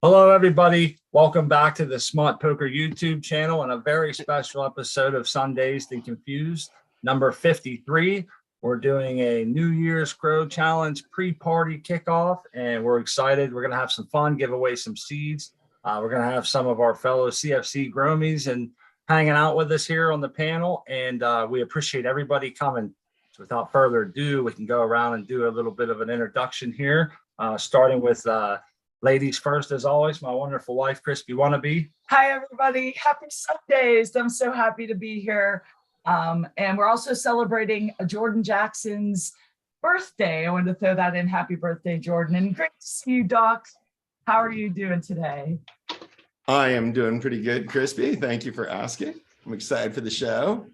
Hello, everybody. Welcome back to the Smart Poker YouTube channel and a very special episode of Sundazed and Confused, number 53. We're doing a New Year's Grow Challenge pre-party kickoff, and we're excited. We're going to have some fun, give away some seeds. We're going to have some of our fellow CFC Gromies and hanging out with us here on the panel, and we appreciate everybody coming. So without further ado, we can go around and do a little bit of an introduction here, starting with ladies first, as always, my wonderful wife, Crispy Wannabe. Hi, everybody. Happy Sundays. I'm so happy to be here. And we're also celebrating Jordan Jackson's birthday. I wanted to throw that in. Happy birthday, Jordan. And great to see you, Doc. How are you doing today? I am doing pretty good, Crispy. Thank you for asking. I'm excited for the show.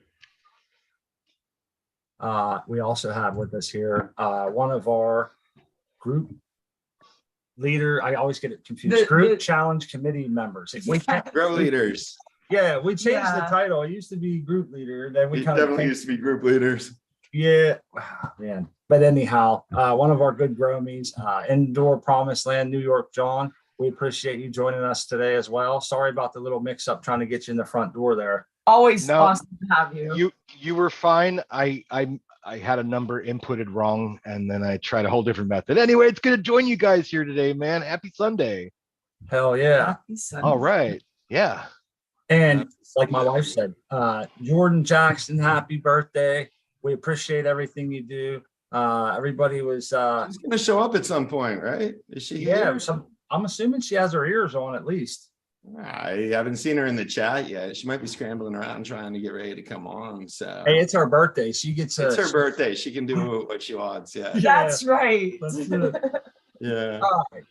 We also have with us here one of our group leader, I always get it confused, group challenge committee members. If we can't Grow leaders. Yeah, we changed the title. It used to be group leader, then we kind definitely used to be group leaders. Yeah, man. But anyhow, one of our good gromies, Indoor Promised Land, New York, John. We appreciate you joining us today as well. Sorry about the little mix up trying to get you in the front door there. Always awesome to have you. You were fine. I had a number inputted wrong, and then I tried a whole different method. Anyway, it's good to join you guys here today, man. Happy Sunday. Hell yeah. Happy Sunday. All right. Yeah. And like my wife said, Jordan Jackson, happy birthday. We appreciate everything you do. Everybody was she's gonna show up at some point, right? Is she here? I'm assuming she has her ears on at least. I haven't seen her in the chat yet. She might be scrambling around trying to get ready to come on. So hey, it's her birthday. She gets it's her birthday. She can do what she wants. Yeah. That's right. Yeah. All right.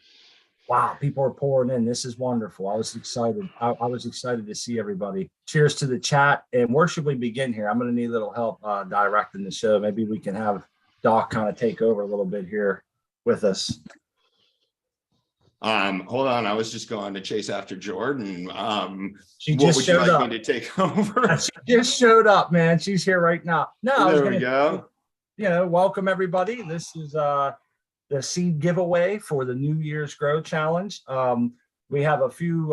Wow, people are pouring in. This is wonderful. I was excited. I was excited to see everybody. Cheers to the chat. And where should we begin here? I'm going to need a little help directing the show. Maybe we can have Doc kind of take over a little bit here with us. Hold on. I was just going to chase after Jordan. She just showed up. Me to take over? She just showed up, man. She's here right now. No, there we go. You know, welcome everybody. This is the seed giveaway for the New Year's Grow Challenge. We have a few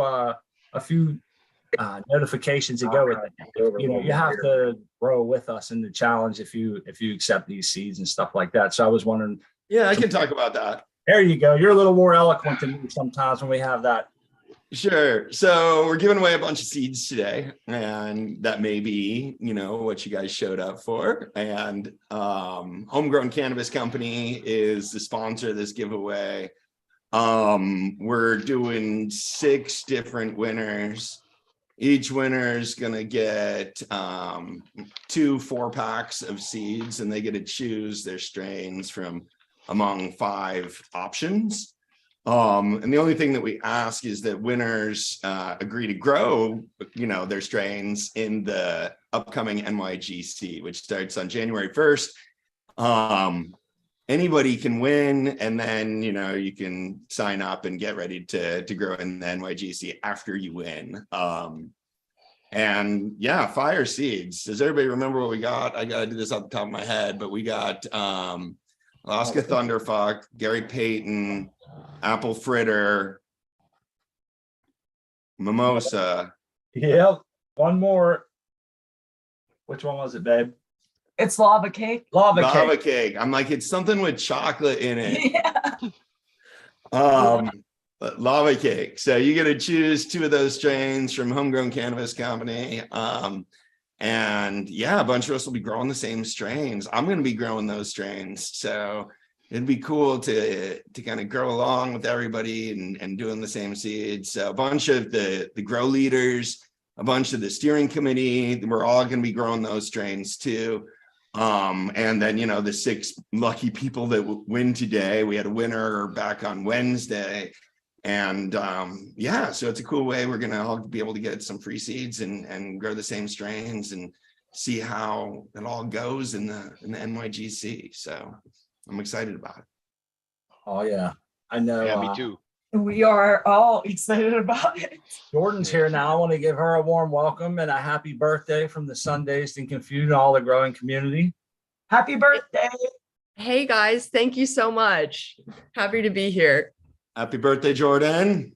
notifications to go with it. You know, you have to grow with us in the challenge if you accept these seeds and stuff like that. So I was wondering. Yeah, I can talk about that. There you go. You're a little more eloquent than me sometimes when we have that. Sure. So we're giving away a bunch of seeds today, and that may be, you know, what you guys showed up for. And Homegrown Cannabis Company is the sponsor of this giveaway. We're doing 6 different winners. Each winner is going to get 2 4-packs of seeds, and they get to choose their strains from among 5 options. And the only thing that we ask is that winners agree to grow, you know, their strains in the upcoming NYGC, which starts on January 1st. Anybody can win, and then, you know, you can sign up and get ready to grow in the NYGC after you win. And yeah, fire seeds. Does everybody remember what we got? I got to do this off the top of my head, but we got Alaska Thunderfuck, Gary Payton, Apple Fritter, Mimosa. Yep. One more. Which one was it, babe? It's lava cake. Lava cake. I'm like, it's something with chocolate in it. Yeah. Lava cake. So you get to choose 2 of those strains from Homegrown Cannabis Company. And yeah, a bunch of us will be growing the same strains. I'm going to be growing those strains. So it'd be cool to kind of grow along with everybody and doing the same seeds. So a bunch of the grow leaders, a bunch of the steering committee, we're all going to be growing those strains too. And then, you know, the 6 lucky people that win today, we had a winner back on Wednesday. And yeah, so it's a cool way. We're going to all be able to get some free seeds and grow the same strains and see how it all goes in the NYGC. So I'm excited about it. Oh yeah, I know. Yeah, me too. We are all excited about it. Jordan's here now. I want to give her a warm welcome and a happy birthday from the Sundazed and Confused and all the growing community. Happy birthday. Hey guys, thank you so much. Happy to be here. Happy birthday, Jordan.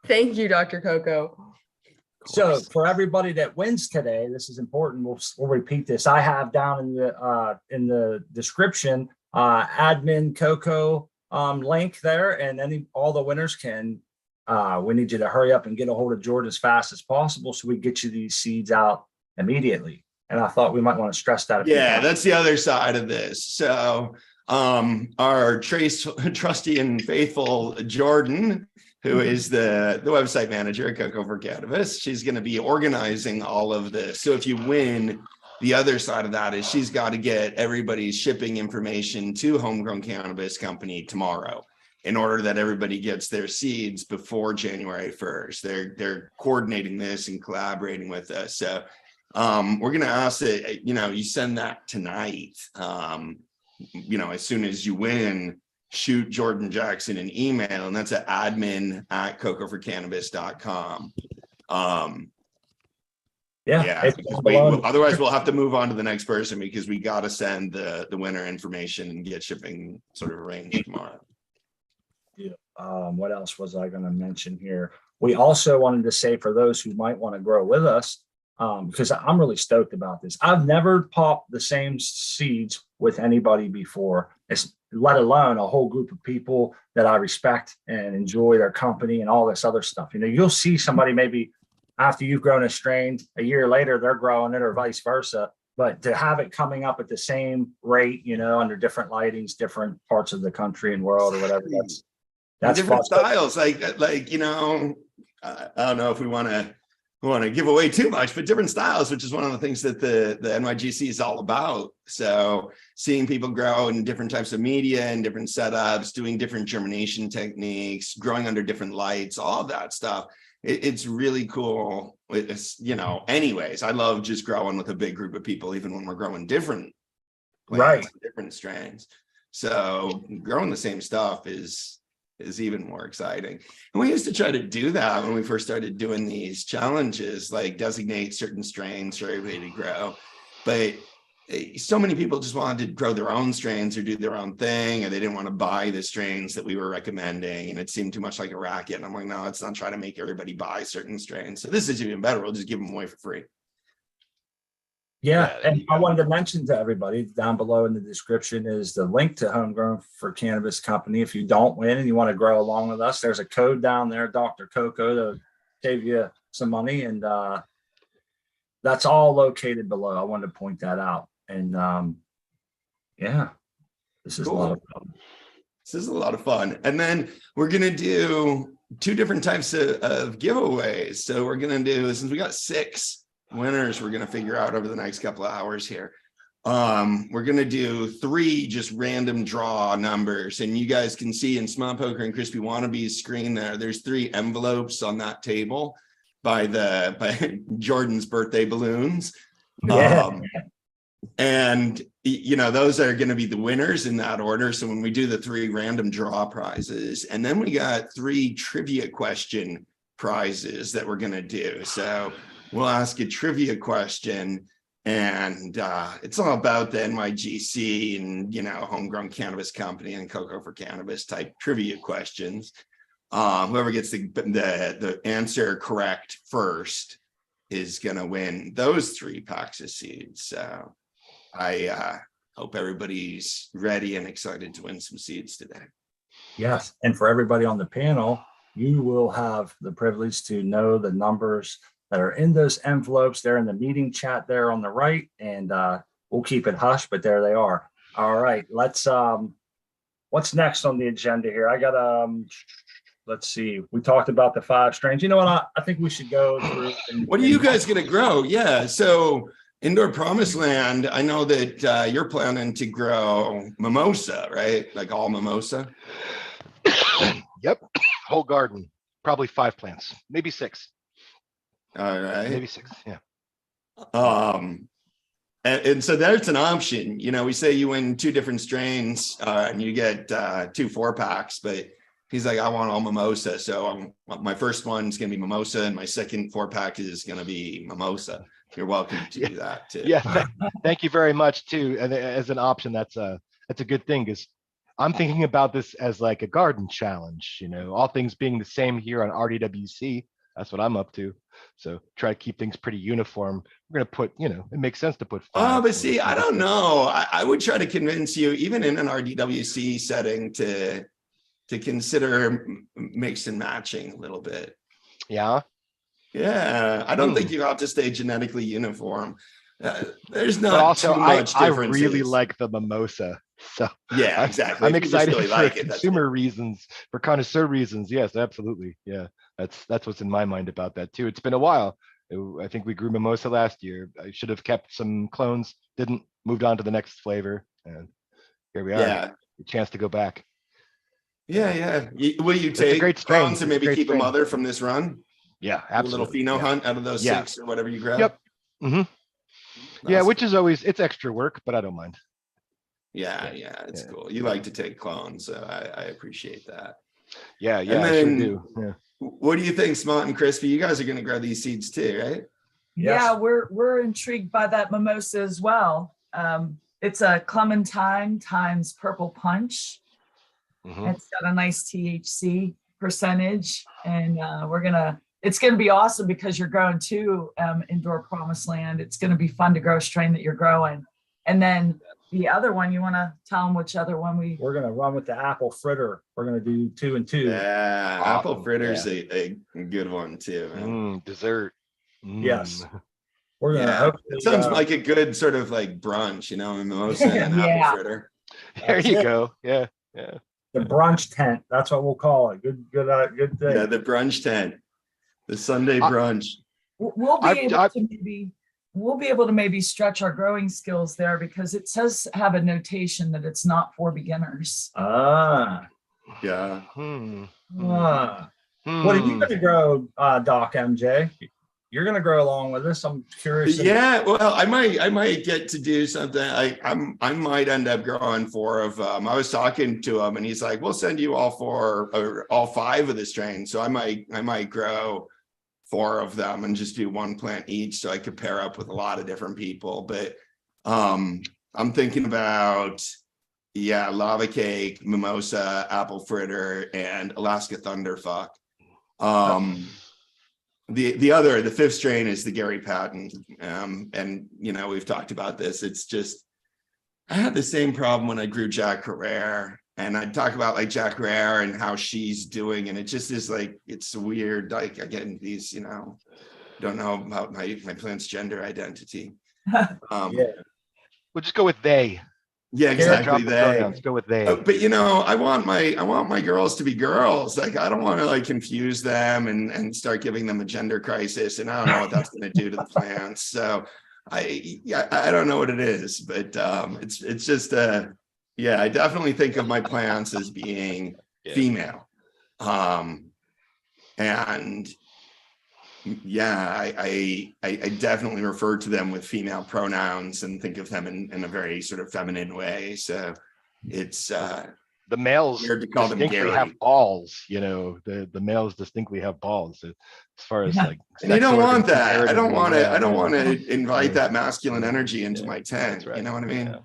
Thank you, Dr. Coco. So for everybody that wins today, this is important. We'll repeat this. I have down in the description admin Coco link there, and all the winners can. We need you to hurry up and get a hold of Jordan as fast as possible so we get you these seeds out immediately. And I thought we might want to stress that. Yeah, that's the other side of this. So our trusty and faithful Jordan, who is the website manager at Cocoforcannabis, she's going to be organizing all of this. So if you win, the other side of that is she's got to get everybody's shipping information to Homegrown Cannabis Company tomorrow in order that everybody gets their seeds before January 1st. They're coordinating this and collaborating with us. So we're going to ask that, you send that tonight. As soon as you win, shoot Jordan Jackson an email, and that's at admin@cocoforcannabis.com. Otherwise we'll have to move on to the next person because we got to send the winner information and get shipping sort of arranged tomorrow. Yeah. What else was I going to mention here? We also wanted to say for those who might want to grow with us, because I'm really stoked about this. I've never popped the same seeds with anybody before, let alone a whole group of people that I respect and enjoy their company and all this other stuff. You'll see somebody maybe after you've grown a strain, a year later, they're growing it or vice versa. But to have it coming up at the same rate, under different lightings, different parts of the country and world or whatever, that's different styles. I don't know if we want to give away too much, but different styles, which is one of the things that the NYGC is all about. So seeing people grow in different types of media and different setups, doing different germination techniques, growing under different lights, all of that stuff. It's really cool. Anyways, I love just growing with a big group of people, even when we're growing different plants, different strains. So growing the same stuff is even more exciting. And we used to try to do that when we first started doing these challenges, like designate certain strains for everybody to grow. But so many people just wanted to grow their own strains or do their own thing, and they didn't want to buy the strains that we were recommending. And it seemed too much like a racket. And I'm like, no, let's not try to make everybody buy certain strains. So this is even better. We'll just give them away for free. Yeah, and I wanted to mention to everybody down below in the description is the link to Homegrown for Cannabis Company. If you don't win and you want to grow along with us, there's a code down there, Dr. Coco, to save you some money. And that's all located below. I wanted to point that out. And this is cool. A lot of fun. This is a lot of fun. And then we're going to do 2 different types of giveaways. So we're going to do, since we got 6 winners we're going to figure out over the next couple of hours here, we're going to do 3 just random draw numbers, and you guys can see in Smart Poker and Crispy Wannabe's screen there's 3 envelopes on that table by Jordan's birthday balloons. And those are going to be the winners in that order. So when we do the 3 random draw prizes, and then we got 3 trivia question prizes that we're going to do. So we'll ask a trivia question, and it's all about the NYGC and, Homegrown Cannabis Company and Cocoforcannabis type trivia questions. Whoever gets the answer correct first is going to win those 3 packs of seeds. So I hope everybody's ready and excited to win some seeds today. Yes, and for everybody on the panel, you will have the privilege to know the numbers that are in those envelopes. They're in the meeting chat there on the right, and we'll keep it hush, but there they are. All right, let's what's next on the agenda here? I got let's see, we talked about the 5 strains. You know what, I think we should go through what are you guys going to grow? Yeah, so Indoor Promised Land, I know that you're planning to grow mimosa, right? Like all mimosa. Yep, whole garden, probably 5 plants, maybe 6. All right. Maybe 6, yeah. And so there's an option. We say you win 2 different strains and you get 2 4-packs, but he's like, I want all mimosa. So my first one's going to be mimosa, and my second 4-pack is going to be mimosa. You're welcome to do that too. Yeah, thank you very much too. And as an option, that's a good thing, because I'm thinking about this as like a garden challenge, all things being the same here on RDWC. That's what I'm up to. So try to keep things pretty uniform. We're going to put, it makes sense to put 5. Oh, but see, I don't know. I would try to convince you, even in an RDWC setting, to consider mix and matching a little bit. Yeah. Yeah. I don't think you have to stay genetically uniform. There's not but also, too much I differences. really like the Mimosa. So yeah, exactly. I'm excited really for like it, consumer reasons, for connoisseur reasons. Yes, absolutely. Yeah, that's what's in my mind about that too. It's been a while. I think we grew Mimosa last year. I should have kept some clones, didn't, moved on to the next flavor, and here we are. Yeah. A chance to go back. Yeah. Will you a take great strain. clones and maybe keep a mother from this run? Yeah, A little absolutely. pheno hunt out of those 6 or whatever you grab. Yep. Mm-hmm. Yeah, Awesome. which is always, it's extra work, but I don't mind. Yeah, it's cool. You like to take clones, so I appreciate that. Yeah, And I then, sure do. Yeah. what do you think, Smart and Crispy? You guys are going to grow these seeds too, right? Yeah, we're intrigued by that mimosa as well. It's a clementine times purple punch. Mm-hmm. It's got a nice THC percentage, and it's gonna be awesome because you're growing 2 indoor promised land. It's gonna be fun to grow a strain that you're growing. And then the other one, you want to tell them which other one we're going to run with the apple fritter. We're going to do 2 and 2. Yeah, apple fritter's a good one too, man. Dessert. Yes. We're gonna hopefully, it sounds like a good sort of like brunch, mimosa and apple fritter. There you go. Yeah. The brunch tent. That's what we'll call it. Good thing. Yeah, the brunch tent. The Sunday brunch. We'll be able to maybe stretch our growing skills there, because it says have a notation that it's not for beginners. Yeah. What are you going to grow, Doc MJ? You're going to grow along with us. I'm curious. Yeah, well, I might get to do something. I might end up growing 4 of them. I was talking to him, and he's like, "We'll send you all 4 or all 5 of the strains." So I might grow 4 of them and just do 1 plant each, so I could pair up with a lot of different people. But I'm thinking about lava cake, mimosa, apple fritter, and Alaska thunderfuck. The 5th strain is the Gary Patton, and we've talked about this. It's just, I had the same problem when I grew Jack Herrera, and I'd talk about like Jack Herrera and how she's doing, and it just is like, it's weird. Like, again, these, don't know about my plant's gender identity. We'll just go with they. Yeah, exactly. Let's go with they. But I want my girls to be girls. Like, I don't want to like confuse them and start giving them a gender crisis, and I don't know what that's going to do to the plants. So I don't know what it is, but it's just I definitely think of my plants as being female, and I definitely refer to them with female pronouns and think of them in a very sort of feminine way. So it's the males distinctly have balls. The males distinctly have balls. As far as like, and you don't want that. I don't want to invite that masculine energy into my tent. Right. You know what I mean? Yeah.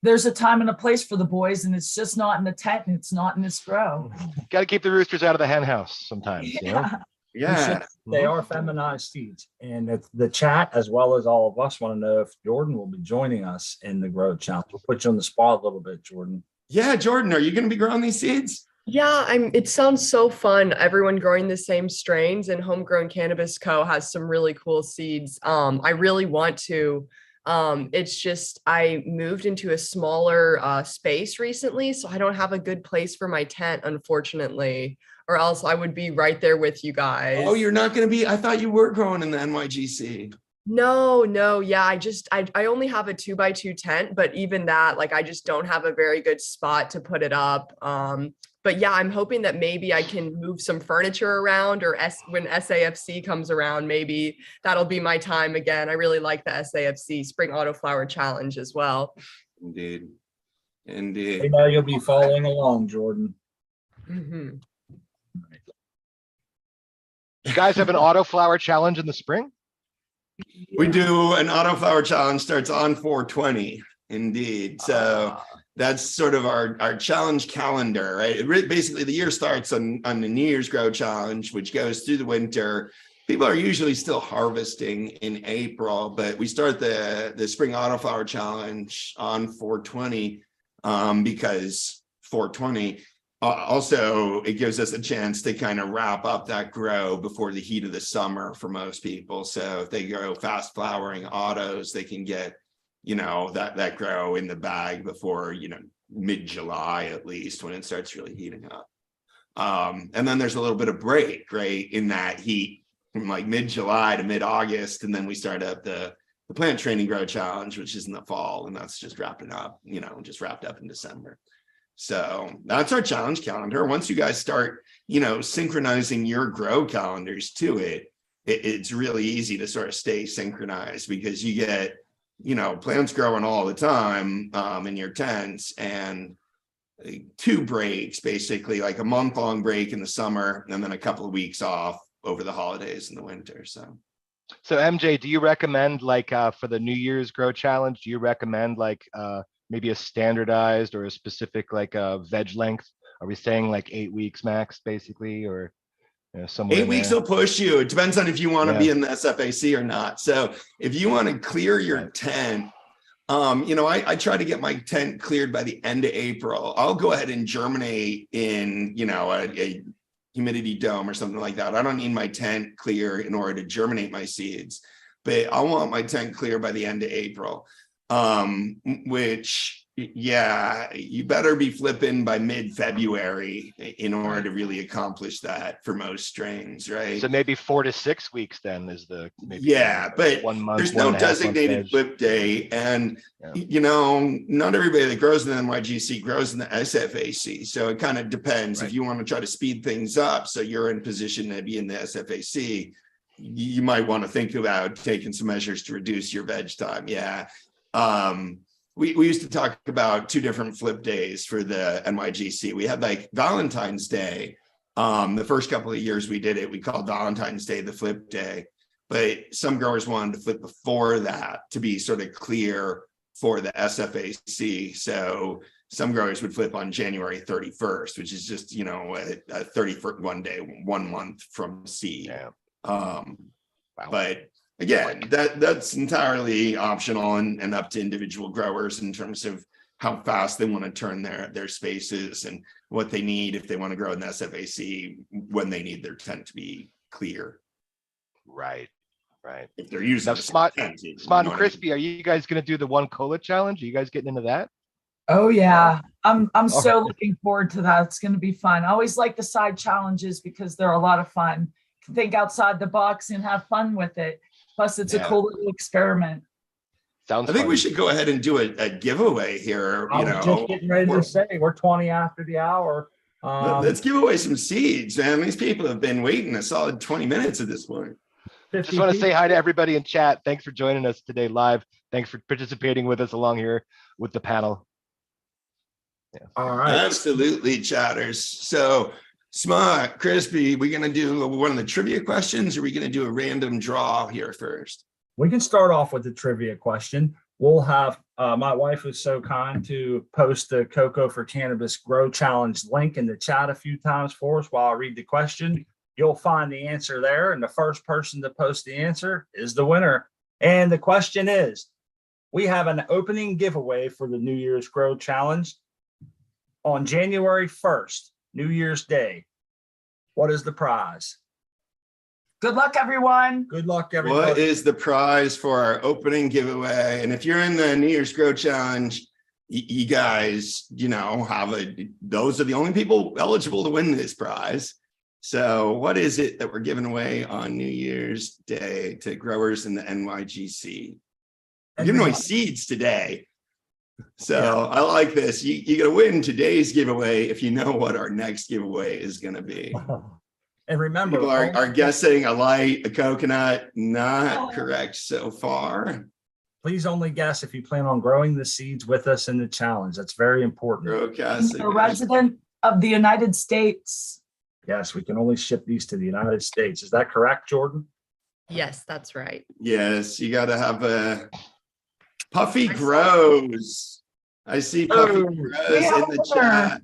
There's a time and a place for the boys, and it's just not in the tent, and it's not in this grow. Got to keep the roosters out of the hen house sometimes. Yeah. They are feminized seeds, and the chat, as well as all of us, want to know if Jordan will be joining us in the grow challenge. We'll put you on the spot a little bit, Jordan. Yeah, Jordan, are you going to be growing these seeds? Yeah, it sounds so fun. Everyone growing the same strains, and Homegrown Cannabis Co. has some really cool seeds. I really want to. It's just, I moved into a smaller space recently, so I don't have a good place for my tent, unfortunately, or else I would be right there with you guys. Oh, you're not going to be? I thought you were growing in the NYGC. No. Yeah, I only have a 2x2 tent, but even that, like, I just don't have a very good spot to put it up. But yeah, I'm hoping that maybe I can move some furniture around, or when SAFC comes around, maybe that'll be my time again. I really like the SAFC Spring Autoflower Challenge as well. Indeed. You know you'll be following along, Jordan. Mm-hmm. You guys have an autoflower challenge in the spring? We do. An autoflower challenge starts on 4/20. Indeed. So that's sort of our challenge calendar, right? Basically, the year starts on the New Year's Grow Challenge, which goes through the winter. People are usually still harvesting in April, but we start the Spring Autoflower Challenge on 4/20 because 4/20 also it gives us a chance to kind of wrap up that grow before the heat of the summer for most people. So if they grow fast flowering autos, they can get that grow in the bag before mid-July, at least, when it starts really heating up. And then there's a little bit of break, right, in that heat from like mid-July to mid-August, and then we start up the Plant Training Grow Challenge, which is in the fall, and that's just wrapping up, just wrapped up in December. So that's our challenge calendar. Once you guys start synchronizing your grow calendars to it, it's really easy to sort of stay synchronized, because you get plants growing all the time in your tents, and 2 breaks, basically, like a month-long break in the summer and then a couple of weeks off over the holidays in the winter. So MJ, do you recommend, like, for the New Year's Grow Challenge, do you recommend like maybe a standardized or a specific like veg length? Are we saying like 8 weeks max, basically, or somewhere 8 weeks will push you. It depends on if you want to be in the SFAC or not. So if you want to clear your tent, I try to get my tent cleared by the end of April. I'll go ahead and germinate in, a humidity dome or something like that. I don't need my tent clear in order to germinate my seeds, but I want my tent clear by the end of April. Which, you better be flipping by mid-February in order to really accomplish that for most strains, right? So maybe 4 to 6 weeks then is but 1 month. There's no designated flip day, and not everybody that grows in the NYGC grows in the SFAC. So it kind of depends. If you want to try to speed things up, so you're in position to be in the SFAC, you might want to think about taking some measures to reduce your veg time. We used to talk about 2 different flip days for the NYGC. We had like Valentine's Day. The first couple of years we did it, we called Valentine's Day the flip day, but some growers wanted to flip before that to be sort of clear for the SFAC. So some growers would flip on January 31st, which is just, a 31st 1 day, 1 month from seed. But again, that's entirely optional and up to individual growers in terms of how fast they want to turn their spaces and what they need if they want to grow in the SFAC, when they need their tent to be clear. Right. If they're using Smart and Crispy, are you guys going to do the 1 cola challenge? Are you guys getting into that? Oh yeah, I'm so looking forward to that. It's going to be fun. I always like the side challenges because they're a lot of fun. Think outside the box and have fun with it. Plus, it's a cool little experiment. Sounds I think fun. we should go ahead and do a giveaway here. I was just getting ready to say we're 20 after the hour. Let's give away some seeds, man. These people have been waiting a solid 20 minutes at this point. Just want to say hi to everybody in chat. Thanks for joining us today live. Thanks for participating with us along here with the panel. All right. Absolutely, chatters. So, Smart, Crispy, we're going to do one of the trivia questions, or are we going to do a random draw here first? We can start off with the trivia question. We'll have my wife was so kind to post the Cocoforcannabis Grow Challenge link in the chat a few times for us while I read the question. You'll find the answer there, and the first person to post the answer is the winner. And the question is, we have an opening giveaway for the New Year's Grow Challenge on January 1st. New Year's Day. What is the prize? Good luck, everyone. Good luck, everybody. What is the prize for our opening giveaway? And if you're in the New Year's Grow Challenge, you guys, those are the only people eligible to win this prize. So what is it that we're giving away on New Year's Day to growers in the NYGC? We're giving away seeds today. So I like this. You're going to win today's giveaway if you know what our next giveaway is going to be. And remember, people are guessing a light, a coconut. Not correct so far. Please only guess if you plan on growing the seeds with us in the challenge. That's very important. A resident of the United States. Yes, we can only ship these to the United States. Is that correct, Jordan? Yes, that's right. Yes, you got to have a Puffy Grows. I see Puffy Oh, Grows we have in the a winner. chat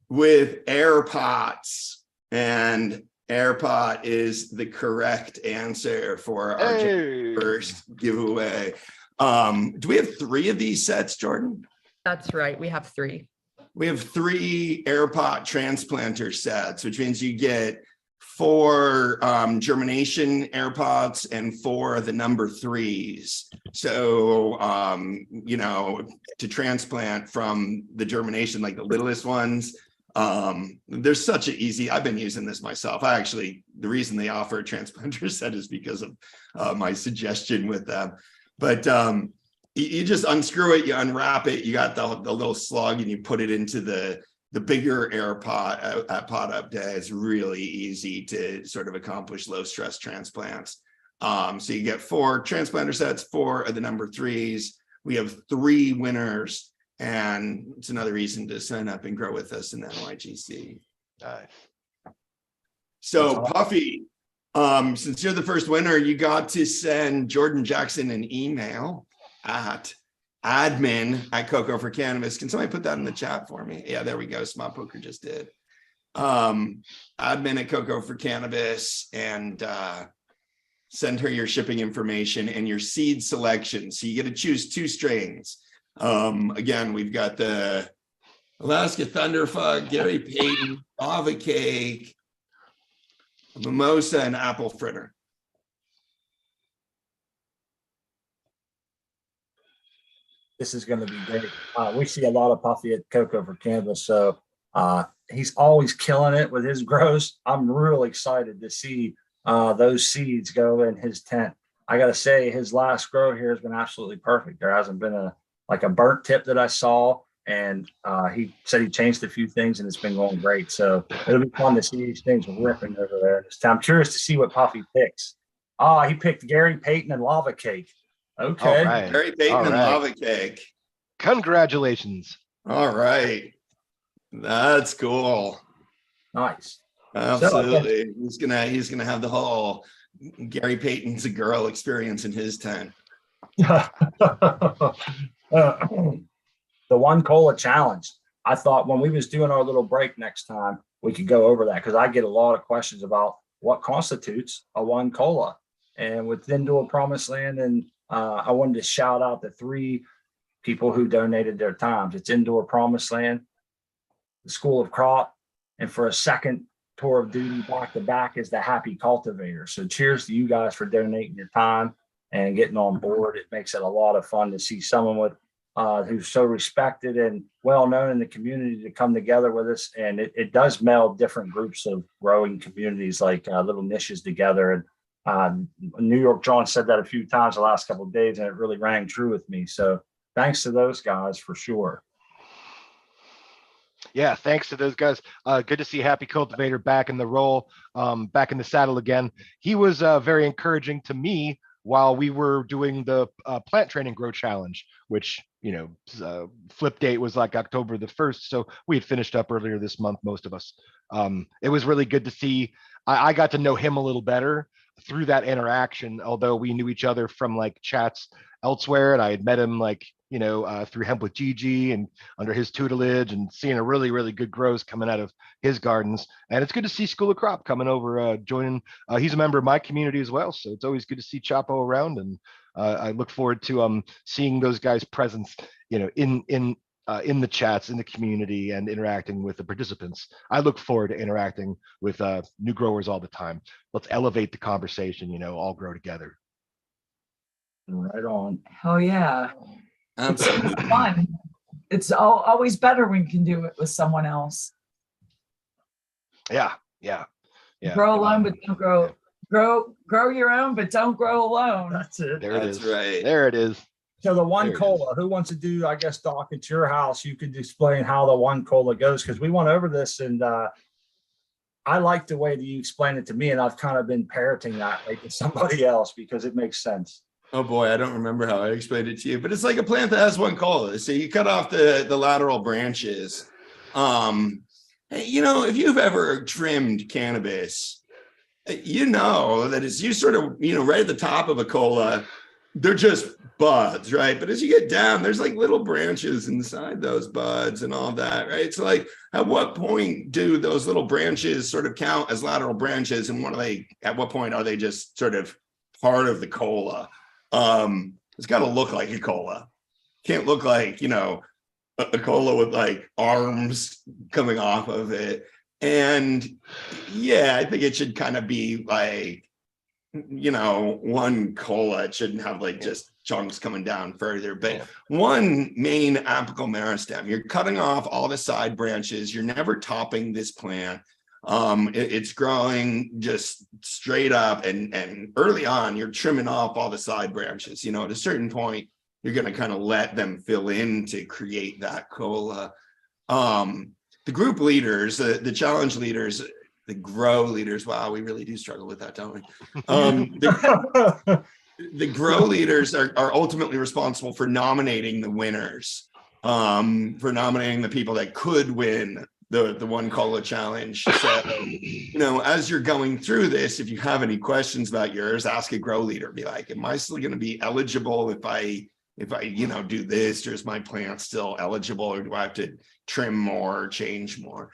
with air pots, and air pot is the correct answer for our hey. first giveaway. Do we have 3 of these sets, Jordan? That's right. We have 3. We have 3 AirPot transplanter sets, which means you get 4 germination AirPots and 4 of the number 3s. So, you know, to transplant from the germination, like the littlest ones, there's such an easy, I've been using this myself. The reason they offer a transplanter set is because of my suggestion with them. But you just unscrew it, you unwrap it, you got the little slug, and you put it into the bigger air pot at Pot Up Day. It's really easy to sort of accomplish low stress transplants. So you get 4 transplanter sets, 4 of the number 3s. We have 3 winners, and it's another reason to sign up and grow with us in the NYGC. Nice. So Puffy, since you're the first winner, you got to send Jordan Jackson an email at admin@Coco4cannabis. Can somebody put that in the chat for me? Yeah, there we go. Smart Poker just did. Admin@Coco4cannabis, and send her your shipping information and your seed selection. So you get to choose 2 strains. Again, we've got the Alaska Thunderfuck, Gary Payton, Lava Cake, Mimosa, and Apple Fritter. This is going to be great. We see a lot of Puffy at Coco4cannabis, so he's always killing it with his grows. I'm really excited to see those seeds go in his tent. I got to say, his last grow here has been absolutely perfect. There hasn't been a burnt tip that I saw, and he said he changed a few things, and it's been going great. So it'll be fun to see these things ripping over there this time. I'm curious to see what Puffy picks. He picked Gary Payton and Lava Cake. Okay. All right. Gary Payton All and right. Lava Cake. Congratulations. All right. That's cool. Nice. Absolutely. He's gonna have the whole Gary Payton's a girl experience in his tent. The One Cola challenge. I thought when we was doing our little break next time, we could go over that, because I get a lot of questions about what constitutes a One Cola. And with Indoor Promised Land, and I wanted to shout out the 3 people who donated their times. It's Indoor Promised Land, the School of Crop, and for a second tour of duty back to back is the Happy Cultivator. So cheers to you guys for donating your time and getting on board. It makes it a lot of fun to see someone with who's so respected and well known in the community to come together with us. And it does meld different groups of growing communities, like little niches together. And New York John said that a few times the last couple of days, and it really rang true with me. So thanks to those guys for sure. Yeah, thanks to those guys. Good to see Happy Cultivator back in the role, back in the saddle again. He was very encouraging to me while we were doing the plant training grow challenge, which, you know, flip date was like October the 1st. So we had finished up earlier this month, most of us. It was really good to see. I got to know him a little better through that interaction, although we knew each other from like chats elsewhere, and I had met him like, you know, through Hemp with Gigi and under his tutelage, and seeing a really, really good grows coming out of his gardens. And it's good to see School of Crop coming over, joining. He's a member of my community as well, so it's always good to see Chapo around, and I look forward to seeing those guys' presence, you know, in the chats, in the community, and interacting with the participants. I look forward to interacting with new growers all the time. Let's elevate the conversation, you know, all grow together. Right on. Hell yeah. Absolutely. It's fun. It's always better when you can do it with someone else. Yeah. Grow alone, but don't grow. Grow your own, but don't grow alone. That's it. There it That's is. right. There it is. So the One There it Cola, who wants to do, I guess, Doc, at your house, you could explain how the One Cola goes, because we went over this, and I like the way that you explained it to me, and I've kind of been parroting that like to somebody else because it makes sense. Oh boy, I don't remember how I explained it to you, but it's like a plant that has 1 cola. So you cut off the lateral branches. You know, if you've ever trimmed cannabis, you know that as you sort of, you know, right at the top of a cola, they're just buds, right? But as you get down, there's like little branches inside those buds and all that, right? So like, at what point do those little branches sort of count as lateral branches, and at what point are they just sort of part of the cola? It's got to look like a cola. Can't look like, a cola with like arms coming off of it. And yeah, I think it should kind of be like, one cola. It shouldn't have like just chunks coming down further, but one main apical meristem. You're cutting off all the side branches. You're never topping this plant. It's growing just straight up, and early on you're trimming off all the side branches. At a certain point you're going to kind of let them fill in to create that cola. The group leaders, the challenge leaders, the grow leaders, wow, we really do struggle with that, don't we? The grow leaders are ultimately responsible for nominating the winners, for nominating the people that could win the one cola challenge. So, as you're going through this, if you have any questions about yours, ask a grow leader. Be like, am I still going to be eligible if I do this, or is my plant still eligible, or do I have to trim more or change more?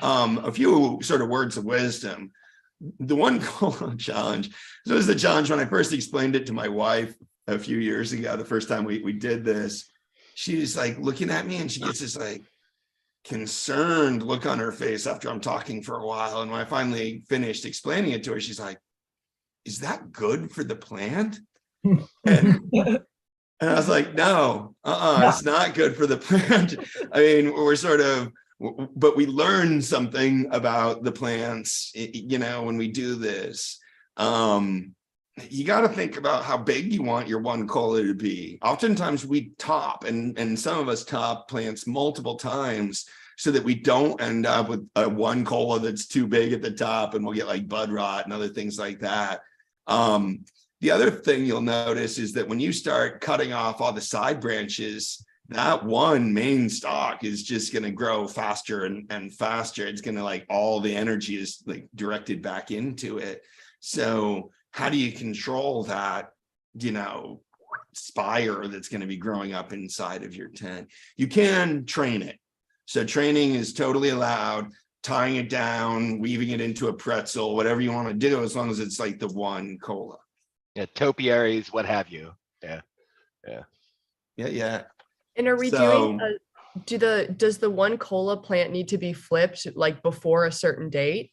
A few sort of words of wisdom. The one cola challenge. So it was the challenge when I first explained it to my wife a few years ago, the first time we did this. She's like looking at me, and she gets this like concerned look on her face after I'm talking for a while. And when I finally finished explaining it to her, she's like, is that good for the plant? And I was like, no, it's not good for the plant. I mean, but we learn something about the plants, when we do this. You got to think about how big you want your one cola to be. Oftentimes we top, and some of us top plants multiple times so that we don't end up with a one cola that's too big at the top, and we'll get like bud rot and other things like that. The other thing you'll notice is that when you start cutting off all the side branches, that one main stalk is just going to grow faster and faster. It's going to like all the energy is like directed back into it. So how do you control that, spire that's going to be growing up inside of your tent? You can train it. So training is totally allowed. Tying it down, weaving it into a pretzel, whatever you want to do, as long as it's like the one cola. Yeah, topiaries, what have you. Yeah. And are we doing does the one cola plant need to be flipped like before a certain date?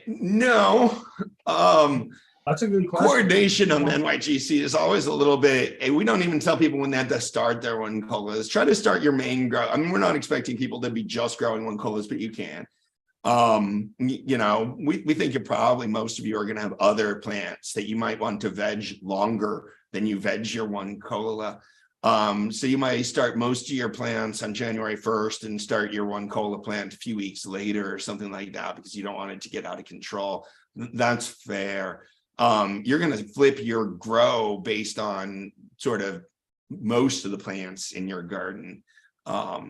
No. That's a good question. Coordination on NYGC is always a little bit, we don't even tell people when they have to start their one colas. Try to start your main grow. I mean, we're not expecting people to be just growing one colas, but you can. We think most of you are going to have other plants that you might want to veg longer than you veg your one cola. So you might start most of your plants on January 1st and start your one cola plant a few weeks later or something like that, because you don't want it to get out of control. That's fair. You're going to flip your grow based on sort of most of the plants in your garden.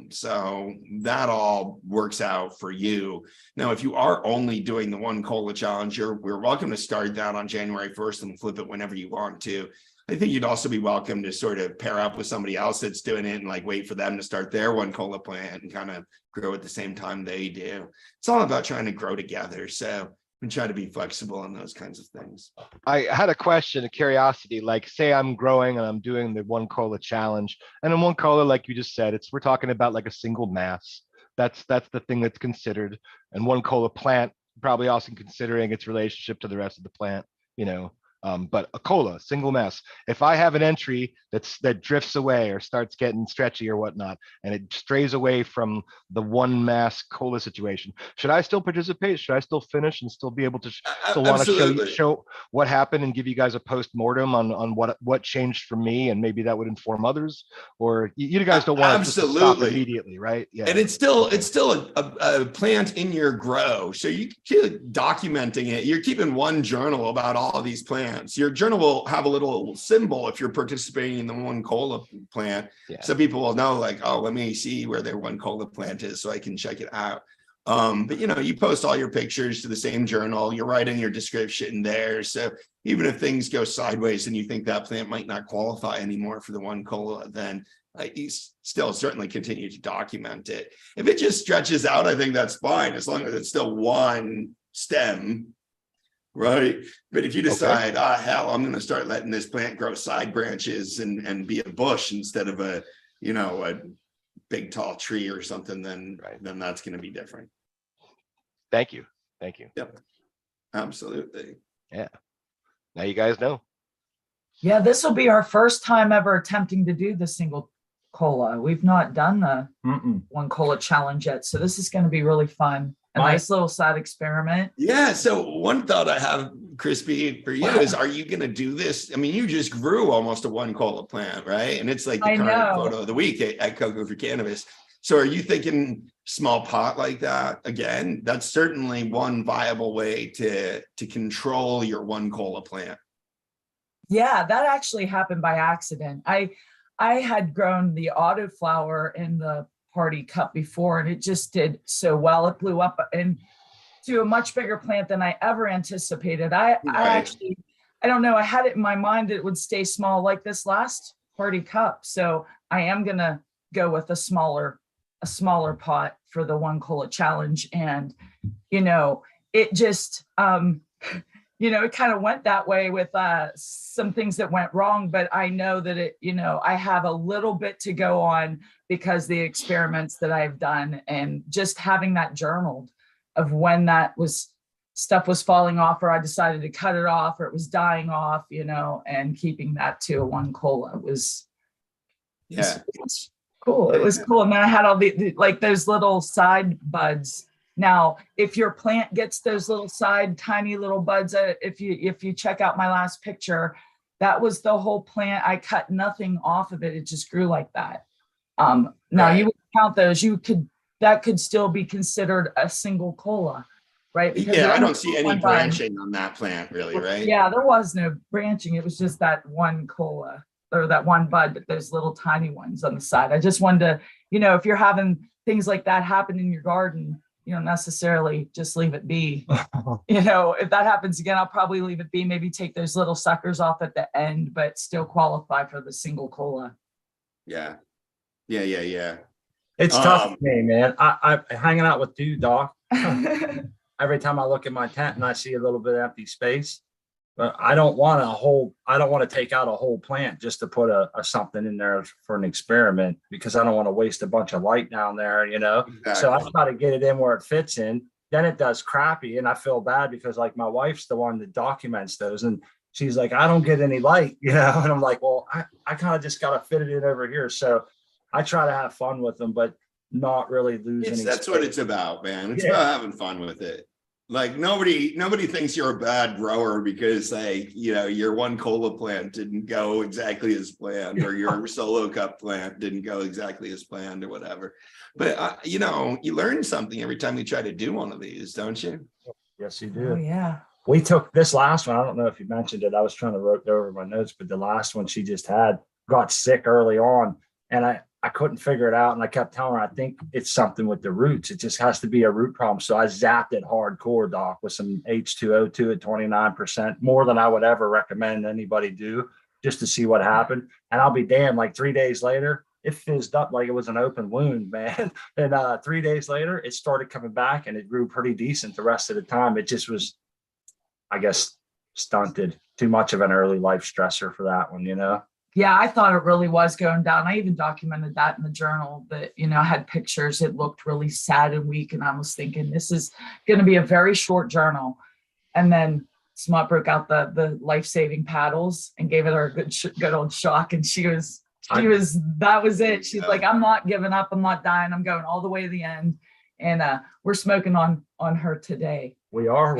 So that all works out for you. Now, if you are only doing the one cola challenge, we're welcome to start that on January 1st and flip it whenever you want to. I think you'd also be welcome to sort of pair up with somebody else that's doing it and like wait for them to start their one cola plant and kind of grow at the same time they do. It's all about trying to grow together. So we try to be flexible on those kinds of things. I had a question, a curiosity, like say I'm growing and I'm doing the one cola challenge, and in one cola, like you just said, we're talking about like a single mass. That's the thing that's considered. And one cola plant, probably also considering its relationship to the rest of the plant, but a cola, single mass. If I have an entry that drifts away or starts getting stretchy or whatnot, and it strays away from the one mass cola situation, should I still participate? Should I still finish and still be able to still want to show what happened and give you guys a post-mortem on what changed for me, and maybe that would inform others? Or you guys don't want to just stop immediately, right? Yeah. And it's still a plant in your grow. So you keep documenting it. You're keeping one journal about all of these plants. Your journal will have a little symbol if you're participating in the one cola plant. Yeah. So people will know like, oh, let me see where their one cola plant is so I can check it out. But you know, you post all your pictures to the same journal, you're writing your description there. So even if things go sideways and you think that plant might not qualify anymore for the one cola, then you still certainly continue to document it. If it just stretches out, I think that's fine, as long as it's still one stem, right? But if you decide, hell, I'm going to start letting this plant grow side branches and be a bush instead of a, you know, a big tall tree or something, then that's going to be different. Thank you. Yep, absolutely. Yeah. Now you guys know. Yeah, this will be our first time ever attempting to do the single cola. We've not done the one cola challenge yet. So this is going to be really fun. A nice little side experiment. Yeah. So one thought I have, Crispy, for you is, are you going to do this? I mean, you just grew almost a one cola plant, right? And it's like the current photo of the week at Cocoforcannabis. So are you thinking small pot like that again? That's certainly one viable way to control your one cola plant. Yeah, that actually happened by accident. I had grown the autoflower in the party cup before, and it just did so well. It blew up into a much bigger plant than I ever anticipated. I actually, I don't know, I had it in my mind that it would stay small like this last party cup. So I am gonna go with a smaller pot for the one cola challenge. And, you know, it just, you know, it kind of went that way with some things that went wrong, but I know that it, you know, I have a little bit to go on because the experiments that I've done, and just having that journaled of when stuff was falling off, or I decided to cut it off, or it was dying off, you know, and keeping that to a one cola was cool. It was cool. And then I had all the like those little side buds. Now, if your plant gets those little tiny little buds, if you check out my last picture, that was the whole plant. I cut nothing off of it. It just grew like that. Now you would count those. That could still be considered a single cola, right? Because I don't see any branching on that plant, really, right? Yeah, there was no branching. It was just that one cola, or that one bud, but those little tiny ones on the side. I just wanted to, you know, if you're having things like that happen in your garden, you don't necessarily just leave it be. You know, if that happens again, I'll probably leave it be, maybe take those little suckers off at the end, but still qualify for the single cola. Yeah. It's tough for me, man. I hanging out with you, Doc. Every time I look at my tent and I see a little bit of empty space, but I don't want to take out a whole plant just to put a something in there for an experiment, because I don't want to waste a bunch of light down there, you know? Exactly. So I try to get it in where it fits in. Then it does crappy. And I feel bad because, like, my wife's the one that documents those, and she's like, I don't get any light, you know? And I'm like, well, I kind of just got to fit it in over here. So I try to have fun with them, but not really lose any. That's what it's about, man. It's about having fun with it. Like, nobody thinks you're a bad grower because, like, you know, your one cola plant didn't go exactly as planned, or your solo cup plant didn't go exactly as planned, or whatever. But you know, you learn something every time you try to do one of these, don't you? Yes, you do. Oh, yeah. We took this last one. I don't know if you mentioned it. I was trying to write over my notes, but the last one she just got sick early on, and I couldn't figure it out. And I kept telling her, I think it's something with the roots. It just has to be a root problem. So I zapped it hardcore, Doc, with some H2O2 at 29%, more than I would ever recommend anybody do, just to see what happened. And I'll be damned, like 3 days later, it fizzed up like it was an open wound, man. And 3 days later, it started coming back, and it grew pretty decent the rest of the time. It just was, I guess, stunted. Too much of an early life stressor for that one, you know? Yeah, I thought it really was going down. I even documented that in the journal, that, you know, I had pictures. It looked really sad and weak. And I was thinking, this is going to be a very short journal. And then Smut broke out the life-saving paddles and gave it her a good old shock. And that was it. She's like, I'm not giving up. I'm not dying. I'm going all the way to the end. And we're smoking on her today. We are.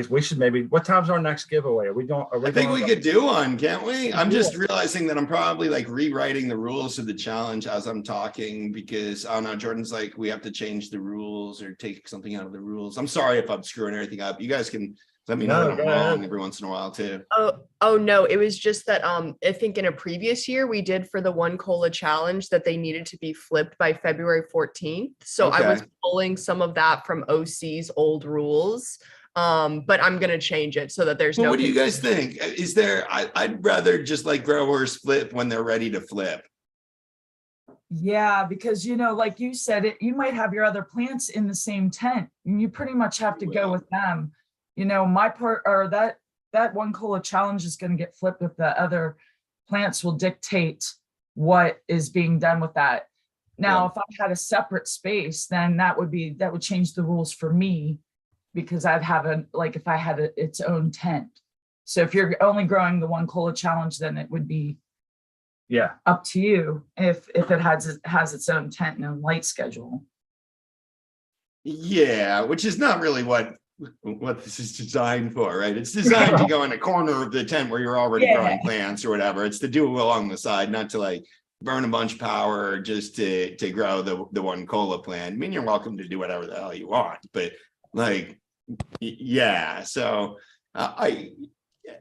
We should maybe, what time's our next giveaway? I think we could do one, can't we? I'm just realizing that I'm probably like rewriting the rules of the challenge as I'm talking, because I don't know, Jordan's like, we have to change the rules or take something out of the rules. I'm sorry if I'm screwing everything up. You guys can Let me know No, when I'm go wrong ahead. every once in a while too. Oh no, it was just that I think in a previous year we did for the one cola challenge that they needed to be flipped by February 14th. So I was Okay. pulling some of that from OC's old rules. But I'm gonna change it so that there's Well, no what do you guys think? Is there, I'd rather just like growers flip when they're ready to flip. Yeah, because like you said, you might have your other plants in the same tent, and you pretty much have to go with them. My part or that one cola challenge is going to get flipped with the other plants will dictate what is being done with that. Now, if I had a separate space, then that would change the rules for me, because I'd have if I had its own tent. So if you're only growing the one cola challenge, then it would be up to you if it has its own tent and light schedule. Yeah, which is not really what this is designed for, right? It's designed to go in a corner of the tent where you're already growing plants or whatever. It's to do along the side, not to like burn a bunch of power just to grow the one cola plant. I mean, you're welcome to do whatever the hell you want, but like, yeah. So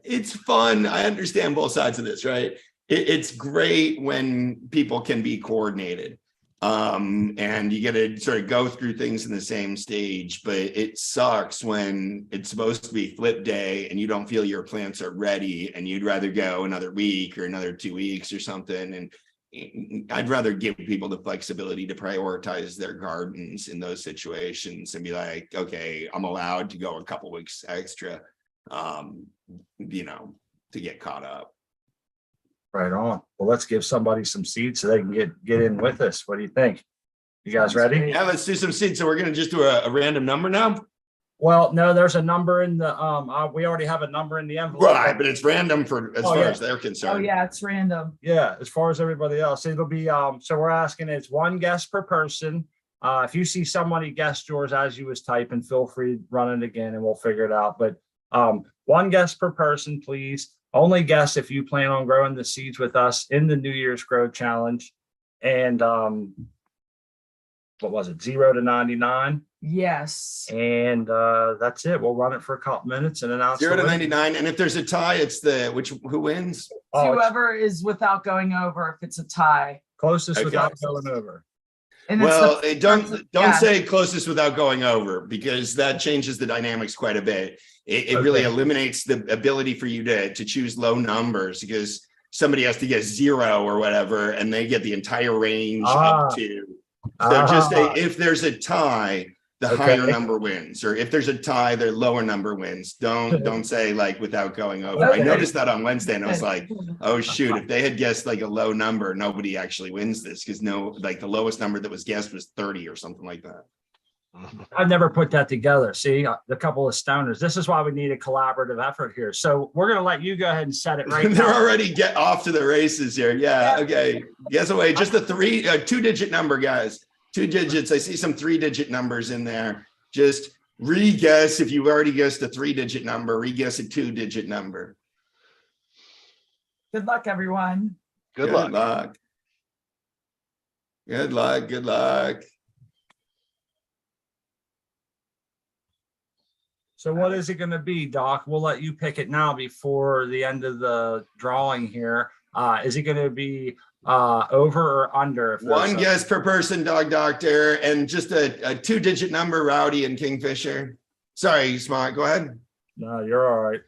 it's fun. I understand both sides of this, right? It's great when people can be coordinated. And you get to sort of go through things in the same stage, but it sucks when it's supposed to be flip day and you don't feel your plants are ready and you'd rather go another week or another 2 weeks or something. And I'd rather give people the flexibility to prioritize their gardens in those situations and be like, okay, I'm allowed to go a couple weeks extra, to get caught up. Right on. Well, let's give somebody some seeds so they can get in with us. What do you think? You guys ready? Yeah, let's do some seeds. So we're gonna just do a random number now. Well, no, there's a number in the we already have a number in the envelope. Right, but it's random for as far as they're concerned. Oh yeah, it's random. Yeah, as far as everybody else, it'll be so we're asking it's one guess per person. If you see somebody guessed yours as you was typing, feel free to run it again and we'll figure it out. But one guess per person, please. Only guess if you plan on growing the seeds with us in the New Year's Grow Challenge. And what was it, 0 to 99? Yes. And that's it. We'll run it for a couple minutes and announce 0 to 99. And if there's a tie, it's who wins? Oh, Whoever is without going over, if it's a tie. closest without going over. And well, don't say closest without going over, because that changes the dynamics quite a bit. It really eliminates the ability for you to choose low numbers, because somebody has to get 0 or whatever, and they get the entire range up to. So just say if there's a tie, the higher number wins, or if there's a tie, the lower number wins. Don't say like without going over. I noticed that on Wednesday and I was like, oh shoot, if they had guessed like a low number, nobody actually wins this, because the lowest number that was guessed was 30 or something like that. I've never put that together. See, the couple of stoners. This is why we need a collaborative effort here. So we're going to let you go ahead and set it right now. They're already get off to the races here. Yeah. Okay. Guess away. Just a 2-digit number, guys. 2 digits. I see some 3-digit numbers in there. Just re-guess. If you've already guessed a 3-digit number, re-guess a 2-digit number. Good luck, everyone. Good luck. Good luck. Good luck. So what is it going to be, Doc? We'll let you pick it now before the end of the drawing here. Is it going to be over or under? One guess per person, Dog Doctor, and just a 2-digit number, Rowdy and Kingfisher. Sorry, Smart, go ahead. No, you're all right.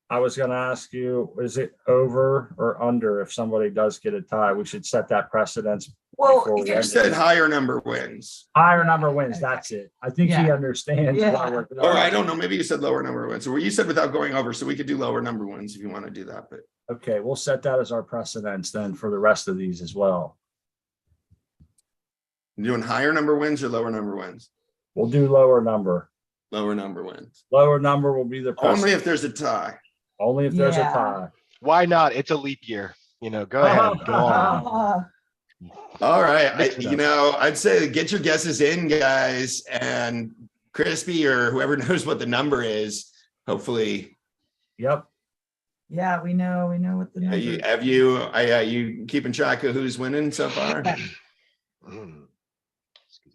I was going to ask you, is it over or under if somebody does get a tie? We should set that precedence. Well, You said higher number wins. Higher number wins. That's it. I think he understands. Yeah. Or I don't know. Maybe you said lower number wins. Or you said without going over. So we could do lower number wins if you want to do that. But okay, we'll set that as our precedence then for the rest of these as well. you're doing higher number wins or lower number wins? We'll do lower number. Lower number wins. Lower number will be the precedent. Only if there's a tie. Only if there's a tie. Why not? It's a leap year. Go ahead. Go on. All right. Mix it I'd say get your guesses in, guys, and Crispy or whoever knows what the number is, hopefully. Yep. Yeah, we know what the number is. Have you keeping track of who's winning so far? Excuse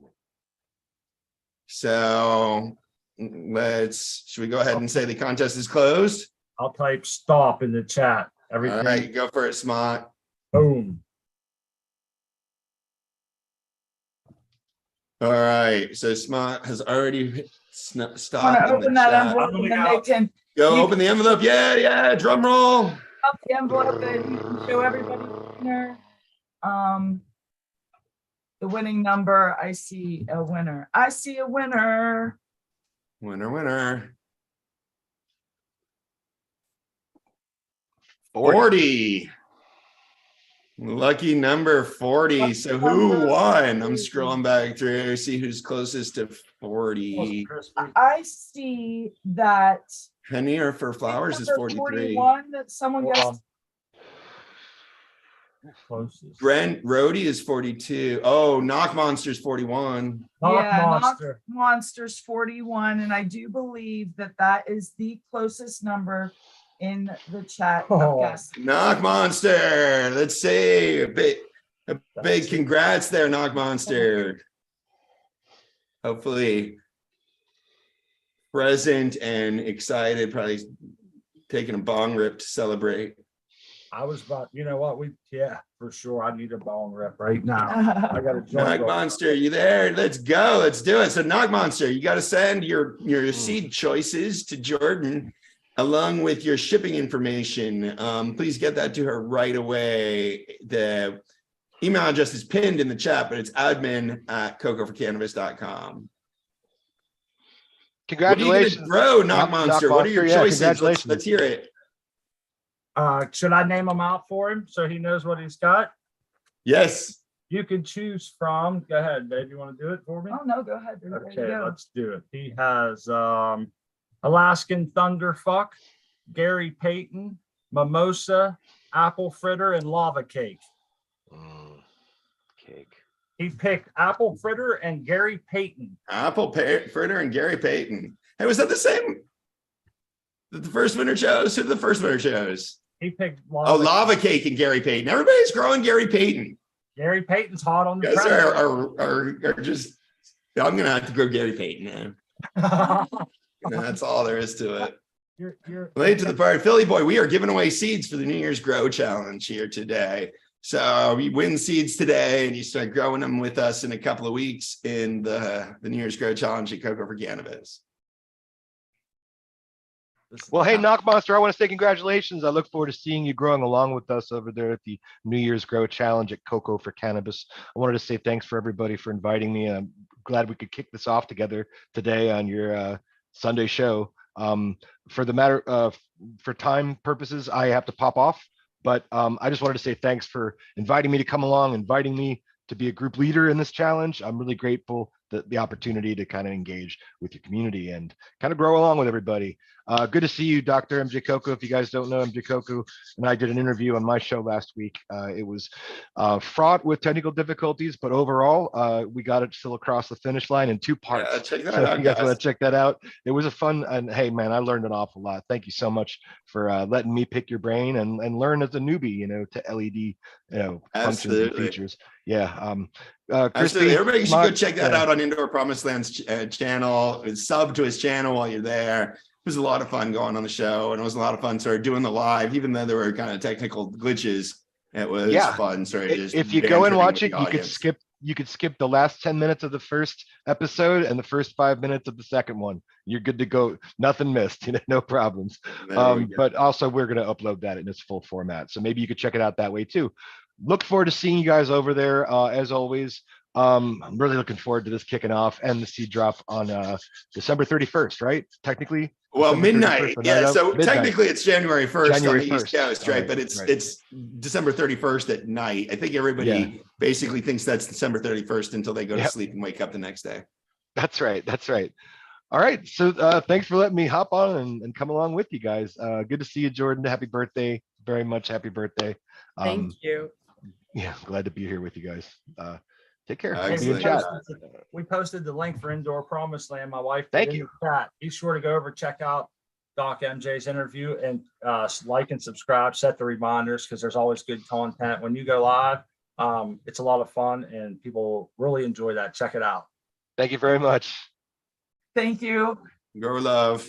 me. So should we go ahead and say the contest is closed? I'll type stop in the chat. All Everything. right, go for it, Smart. Boom. All right, so Smart has already Want to stopped in open the that chat. envelope and then they can Go you open the envelope. Yeah, drum roll. up the envelope and you can show everybody the winner. The winning number. I see a winner. I see a winner. Winner. 40. 40. Lucky number 40. Lucky So who number won? I'm 40. scrolling back through, see who's closest to 40. I see that Penny or for flowers is number 43. 41 that someone guessed. Closest. Brent Rhodey is 42. Oh, Knock Monster's 41. Knock Knock Monster. Monster's 41, and I do believe that that is the closest number in the chat of Oh. guests. Knock Monster. Let's see. A big congrats there, Knock Monster. Hopefully present and excited, probably taking a bong rip to celebrate. I was about, you know what? For sure. I need a bong rip right now. I got a joint. Knock Monster, you there? Let's go. Let's do it. So Knock Monster, you got to send your seed choices to Jordan along with your shipping information. Please get that to her right away. The email address is pinned in the chat, but it's admin@cocoforcannabis.com. Congratulations. Bro, Knock Monster. What are your Yeah, choices? congratulations. Let's hear it. Should I name them out for him so he knows what he's got? Yes. You can choose from. Go ahead, babe. You want to do it for me? Oh no, go ahead. There you Okay, go. let's do it. He has Alaskan Thunderfuck, Gary Payton, Mimosa, Apple Fritter, and Lava Cake. Cake. He picked Apple Fritter and Gary Payton. Apple Fritter and Gary Payton. Hey, was that the same that the first winner chose? Who did the first winner chose? He picked Lava Cake and Gary Payton. Everybody's growing Gary Payton. Gary Payton's hot on the You guys press. are just, I'm going to have to grow Gary Payton now. That's all there is to it. You're Late to the party, Philly boy. We are giving away seeds for the New Year's Grow Challenge here today. So you win seeds today and you start growing them with us in a couple of weeks in the New Year's Grow Challenge at Cocoforcannabis. Well, hey, Knock Monster, I want to say congratulations. I look forward to seeing you growing along with us over there at the New Year's Grow Challenge at Cocoforcannabis. I wanted to say thanks for everybody for inviting me. I'm glad we could kick this off together today on your Sunday show. For the matter of, for time purposes, I have to pop off, but I just wanted to say thanks for inviting me to come along, inviting me to be a group leader in this challenge. I'm really grateful that the opportunity to kind of engage with your community and kind of grow along with everybody. Good to see you, Dr. MJ Coco. If you guys don't know, MJ Coco and I did an interview on my show last week. It was fraught with technical difficulties, but overall, we got it still across the finish line in 2 parts. Yeah, check that So out, if you guys guys. want to check that out, it was a fun, and hey, man, I learned an awful lot. Thank you so much for letting me pick your brain and learn as a newbie, you know, to LED, functions and Absolutely. features. Yeah. Absolutely. Everybody should go Smart, check that out on Indoor Promised Land's channel. Sub to his channel while you're there. It was a lot of fun going on the show, and it was a lot of fun sort of doing the live, even though there were kind of technical glitches. It was fun. Sort of just If you go and bantering watch with it, the you could skip the last 10 minutes of the first episode and the first 5 minutes of the second one. You're good to go. Nothing missed, you know, no problems. There we go. But also we're going to upload that in its full format. So maybe you could check it out that way too. Look forward to seeing you guys over there. As always, I'm really looking forward to this kicking off and the seed drop on December 31st, right? Technically. Well, December 31st, midnight. but Yeah. no, So midnight. technically it's January 1st on January the East 1st. Coast, right? Right, But it's right. it's December 31st at night. I think everybody Yeah. basically thinks that's December 31st until they go to Yep. sleep and wake up the next day. That's right. That's right. All right. So thanks for letting me hop on and come along with you guys. Good to see you, Jordan. Happy birthday. Very much happy birthday. Thank you. Yeah, glad to be here with you guys. Take care. Excellent. Be in chat. We posted the link for Indoor Promised Land. My wife. Thank put in you. the chat. Be sure to go over, check out Doc MJ's interview, and like and subscribe, set the reminders, because there's always good content when you go live. It's a lot of fun and people really enjoy that. Check it out. Thank you very much. Thank you. Grow love.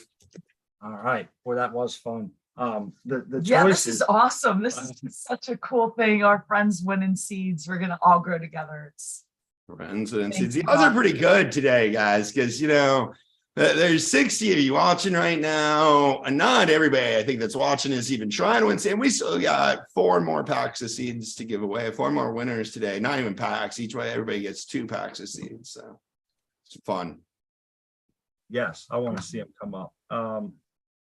All right. Boy, that was fun. The Yeah, this choices. is awesome. This is such a cool thing. Our friends winning seeds. We're gonna all grow together. It's Friends and Thank seeds. you, The odds are God. pretty good today, guys, because there's 60 of you watching right now, and not everybody I think that's watching is even trying to win seed. And we still got 4 more packs of seeds to give away, 4 more winners today. Not even packs. Each way, everybody gets 2 packs of seeds. So it's fun. Yes, I want to see them come up.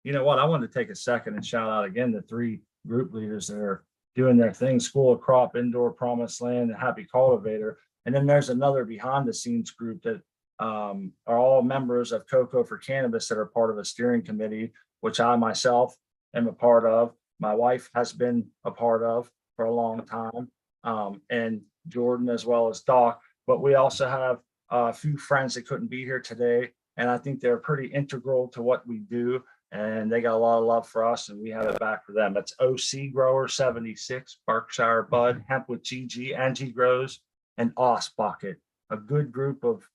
You know what? I wanted to take a second and shout out again the 3 group leaders that are doing their thing: School of Crop, Indoor Promised Land, and Happy Cultivator. And then there's another behind the scenes group that are all members of Coco4cannabis that are part of a steering committee, which I myself am a part of. My wife has been a part of for a long time, and Jordan as well as Doc. But we also have a few friends that couldn't be here today, and I think they're pretty integral to what we do. And they got a lot of love for us, and we have it back for them. That's OC Grower 76, Berkshire Bud, Hemp with GG, Angie Grows, and Os Bucket, a good group of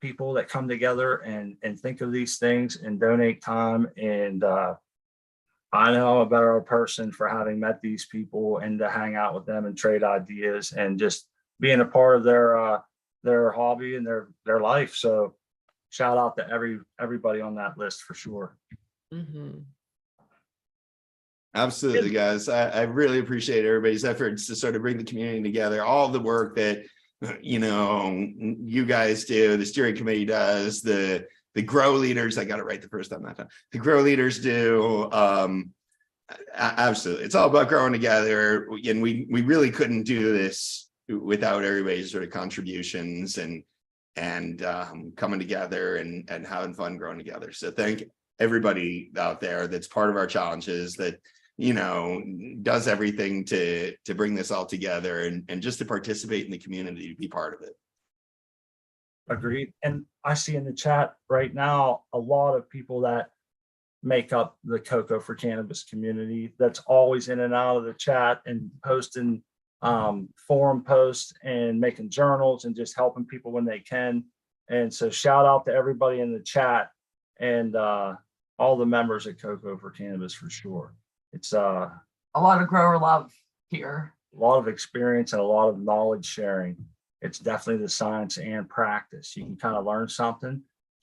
people that come together and think of these things and donate time. And I know I'm a better person for having met these people and to hang out with them and trade ideas and just being a part of their hobby and their life. So shout out to everybody on that list for sure. Mhm. Absolutely, guys. I really appreciate everybody's efforts to sort of bring the community together. All the work that you guys do, the steering committee does, the grow leaders. I got it right the first time that time. The grow leaders do. Absolutely, it's all about growing together, and we really couldn't do this without everybody's sort of contributions and coming together and having fun growing together. So thank everybody out there that's part of our challenges, that does everything to bring this all together and just to participate in the community, to be part of it. Agreed. And I see in the chat right now a lot of people that make up the Coco4cannabis community that's always in and out of the chat and posting forum posts and making journals and just helping people when they can. And so shout out to everybody in the chat and all the members at Coco4cannabis for sure. It's a lot of grower love here. a lot of experience and a lot of knowledge sharing. It's definitely the science and practice. You can kind of learn something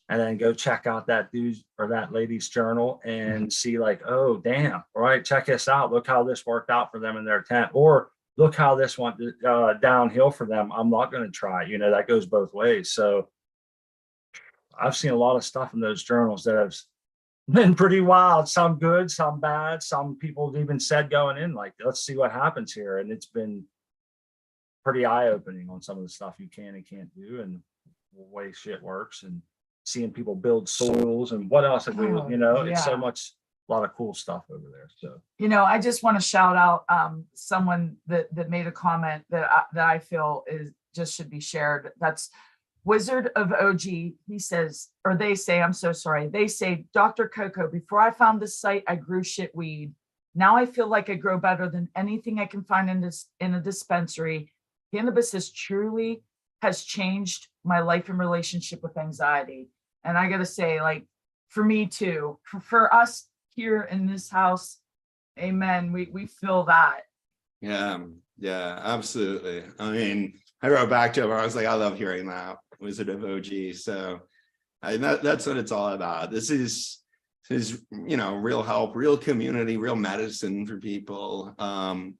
and then go check out that dude's or that lady's journal and see like, oh, damn, all right, check this out. Look how this worked out for them in their tent. Or look how this went downhill for them. I'm not going to try it. That goes both ways. So I've seen a lot of stuff in those journals that have been pretty wild, some good, some bad. Some people even said going in, like, let's see what happens here. And it's been pretty eye-opening on some of the stuff you can and can't do and the way shit works, and seeing people build soils and what else have we, it's so much, a lot of cool stuff over there. So, I just want to shout out someone that made a comment that I feel is just should be shared. That's Wizard of OG. He says, or they say, I'm so sorry. They say, Dr. Coco, before I found this site, I grew shit weed. Now I feel like I grow better than anything I can find in a dispensary. Cannabis has changed my life and relationship with anxiety. And I got to say, like, for me too, for us here in this house, amen. We feel that. Yeah, absolutely. I mean, I wrote back to him. I was like, I love hearing that, Wizard of OG. So that's what it's all about. This is real help, real community, real medicine for people. And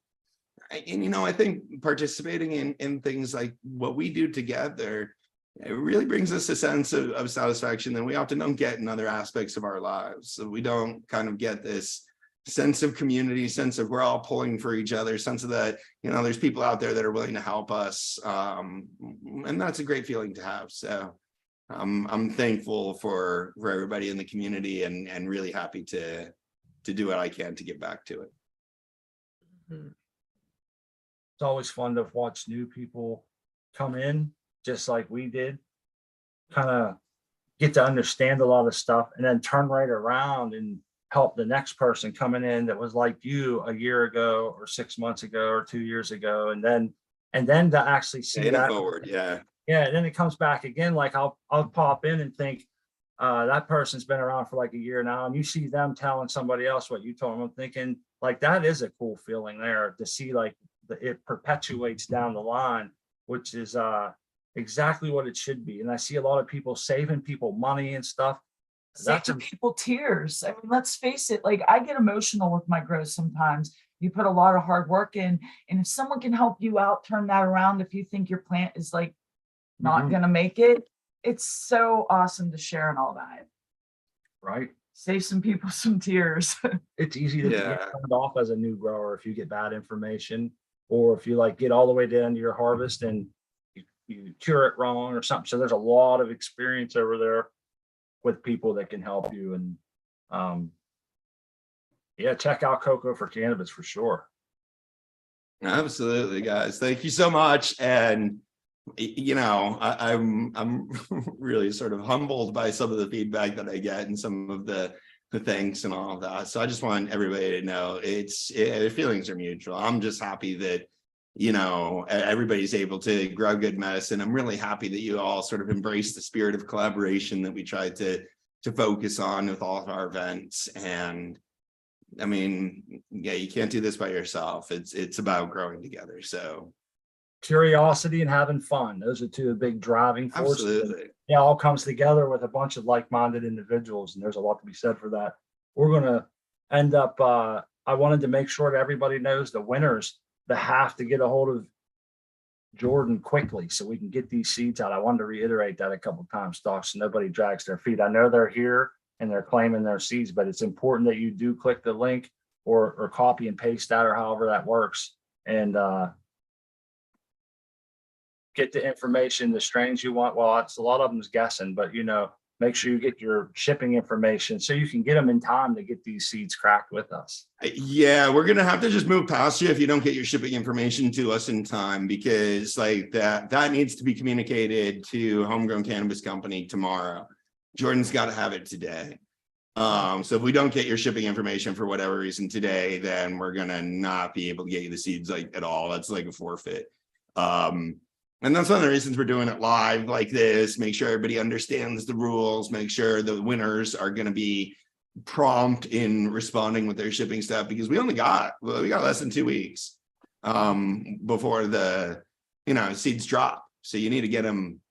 I think participating in things like what we do together, it really brings us a sense of satisfaction that we often don't get in other aspects of our lives. So we don't kind of get this sense of community, sense of we're all pulling for each other, sense of that, there's people out there that are willing to help us. And that's a great feeling to have. So I'm thankful for everybody in the community and really happy to do what I can to get back to it. Mhm. it's always fun to watch new people come in, just like we did, kind of get to understand a lot of stuff and then turn right around and help the next person coming in that was like you a year ago or 6 months ago or 2 years ago. And then to actually see that forward. Yeah. Yeah. And then it comes back again. Like I'll pop in and think, that person's been around for like a year now, and you see them telling somebody else what you told them. I'm thinking like that is a cool feeling there to see like it perpetuates down the line, which is exactly what it should be. And I see a lot of people saving people money and stuff. Saving people tears. I mean, let's face it, like I get emotional with my grows sometimes. You put a lot of hard work in, and if someone can help you out, turn that around, if you think your plant is like not gonna make it, it's so awesome to share and all that. Right. Save some people some tears. It's easy to get turned off as a new grower if you get bad information, or if you like get all the way down to your harvest and you cure it wrong or something. So there's a lot of experience over there with people that can help you. And yeah, check out Coco4cannabis for sure. Absolutely, guys. Thank you so much. And you know, I'm really sort of humbled by some of the feedback that I get and some of the thanks and all of that. So I just want everybody to know feelings are mutual. I'm just happy that, you know, everybody's able to grow good medicine. I'm really happy that you all sort of embrace the spirit of collaboration that we tried to focus on with all of our events. And I mean, yeah, you can't do this by yourself. It's about growing together. So Curiosity and having fun. Those are two big driving forces. absolutely. It all comes together with a bunch of like-minded individuals, and there's a lot to be said for that. We're going to end up, I wanted to make sure that everybody knows the winners that have to get a hold of Jordan quickly so we can get these seeds out. I wanted to reiterate that a couple of times, Doc, so nobody drags their feet. I know they're here and they're claiming their seeds, but it's important that you do click the link or copy and paste that or however that works, and get the information, the strains you want. Well, it's a lot of them's guessing, but you know, make sure you get your shipping information so you can get them in time to get these seeds cracked with us. Yeah, we're gonna have to just move past you if you don't get your shipping information to us in time, because like that needs to be communicated to Homegrown Cannabis Company tomorrow. Jordan's got to have it today. So if we don't get your shipping information for whatever reason today, then we're gonna not be able to get you the seeds like at all. That's like a forfeit. And that's one of the reasons we're doing it live like this. Make sure everybody understands the rules, make sure the winners are going to be prompt in responding with their shipping stuff, because we got less than 2 weeks before the, you know, seeds drop. So you need to get them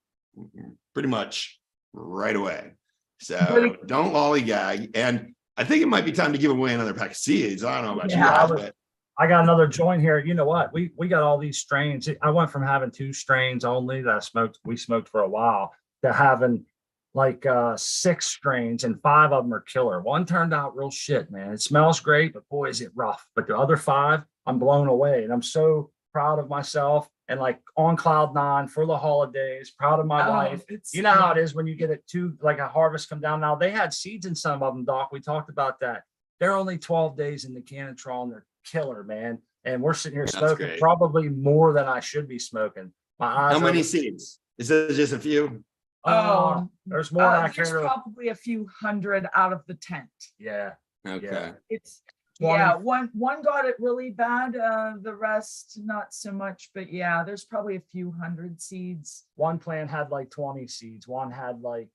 pretty much right away. So don't lollygag. And I think it might be time to give away another pack of seeds. I don't know about you guys, but I got another joint here. You know what? We got all these strains. I went from having 2 strains only that we smoked for a while, to having like 6 strains, and 5 of them are killer. One turned out real shit, man. It smells great, but boy, is it rough. But the other 5, I'm blown away, and I'm so proud of myself and like on cloud 9 for the holidays, proud of my wife. You know how it is when you get it too, like a harvest come down. Now they had seeds in some of them, Doc. We talked about that. They're only 12 days in the Canatron. And they're killer, man. And we're sitting here smoking probably more than I should be smoking. My eyes. How many seeds? Is it just a few? There's more. There's probably a few hundred out of the tent. Yeah. Okay. Yeah. It's one got it really bad. The rest not so much, but yeah, there's probably a few hundred seeds. One plant had like 20 seeds. One had like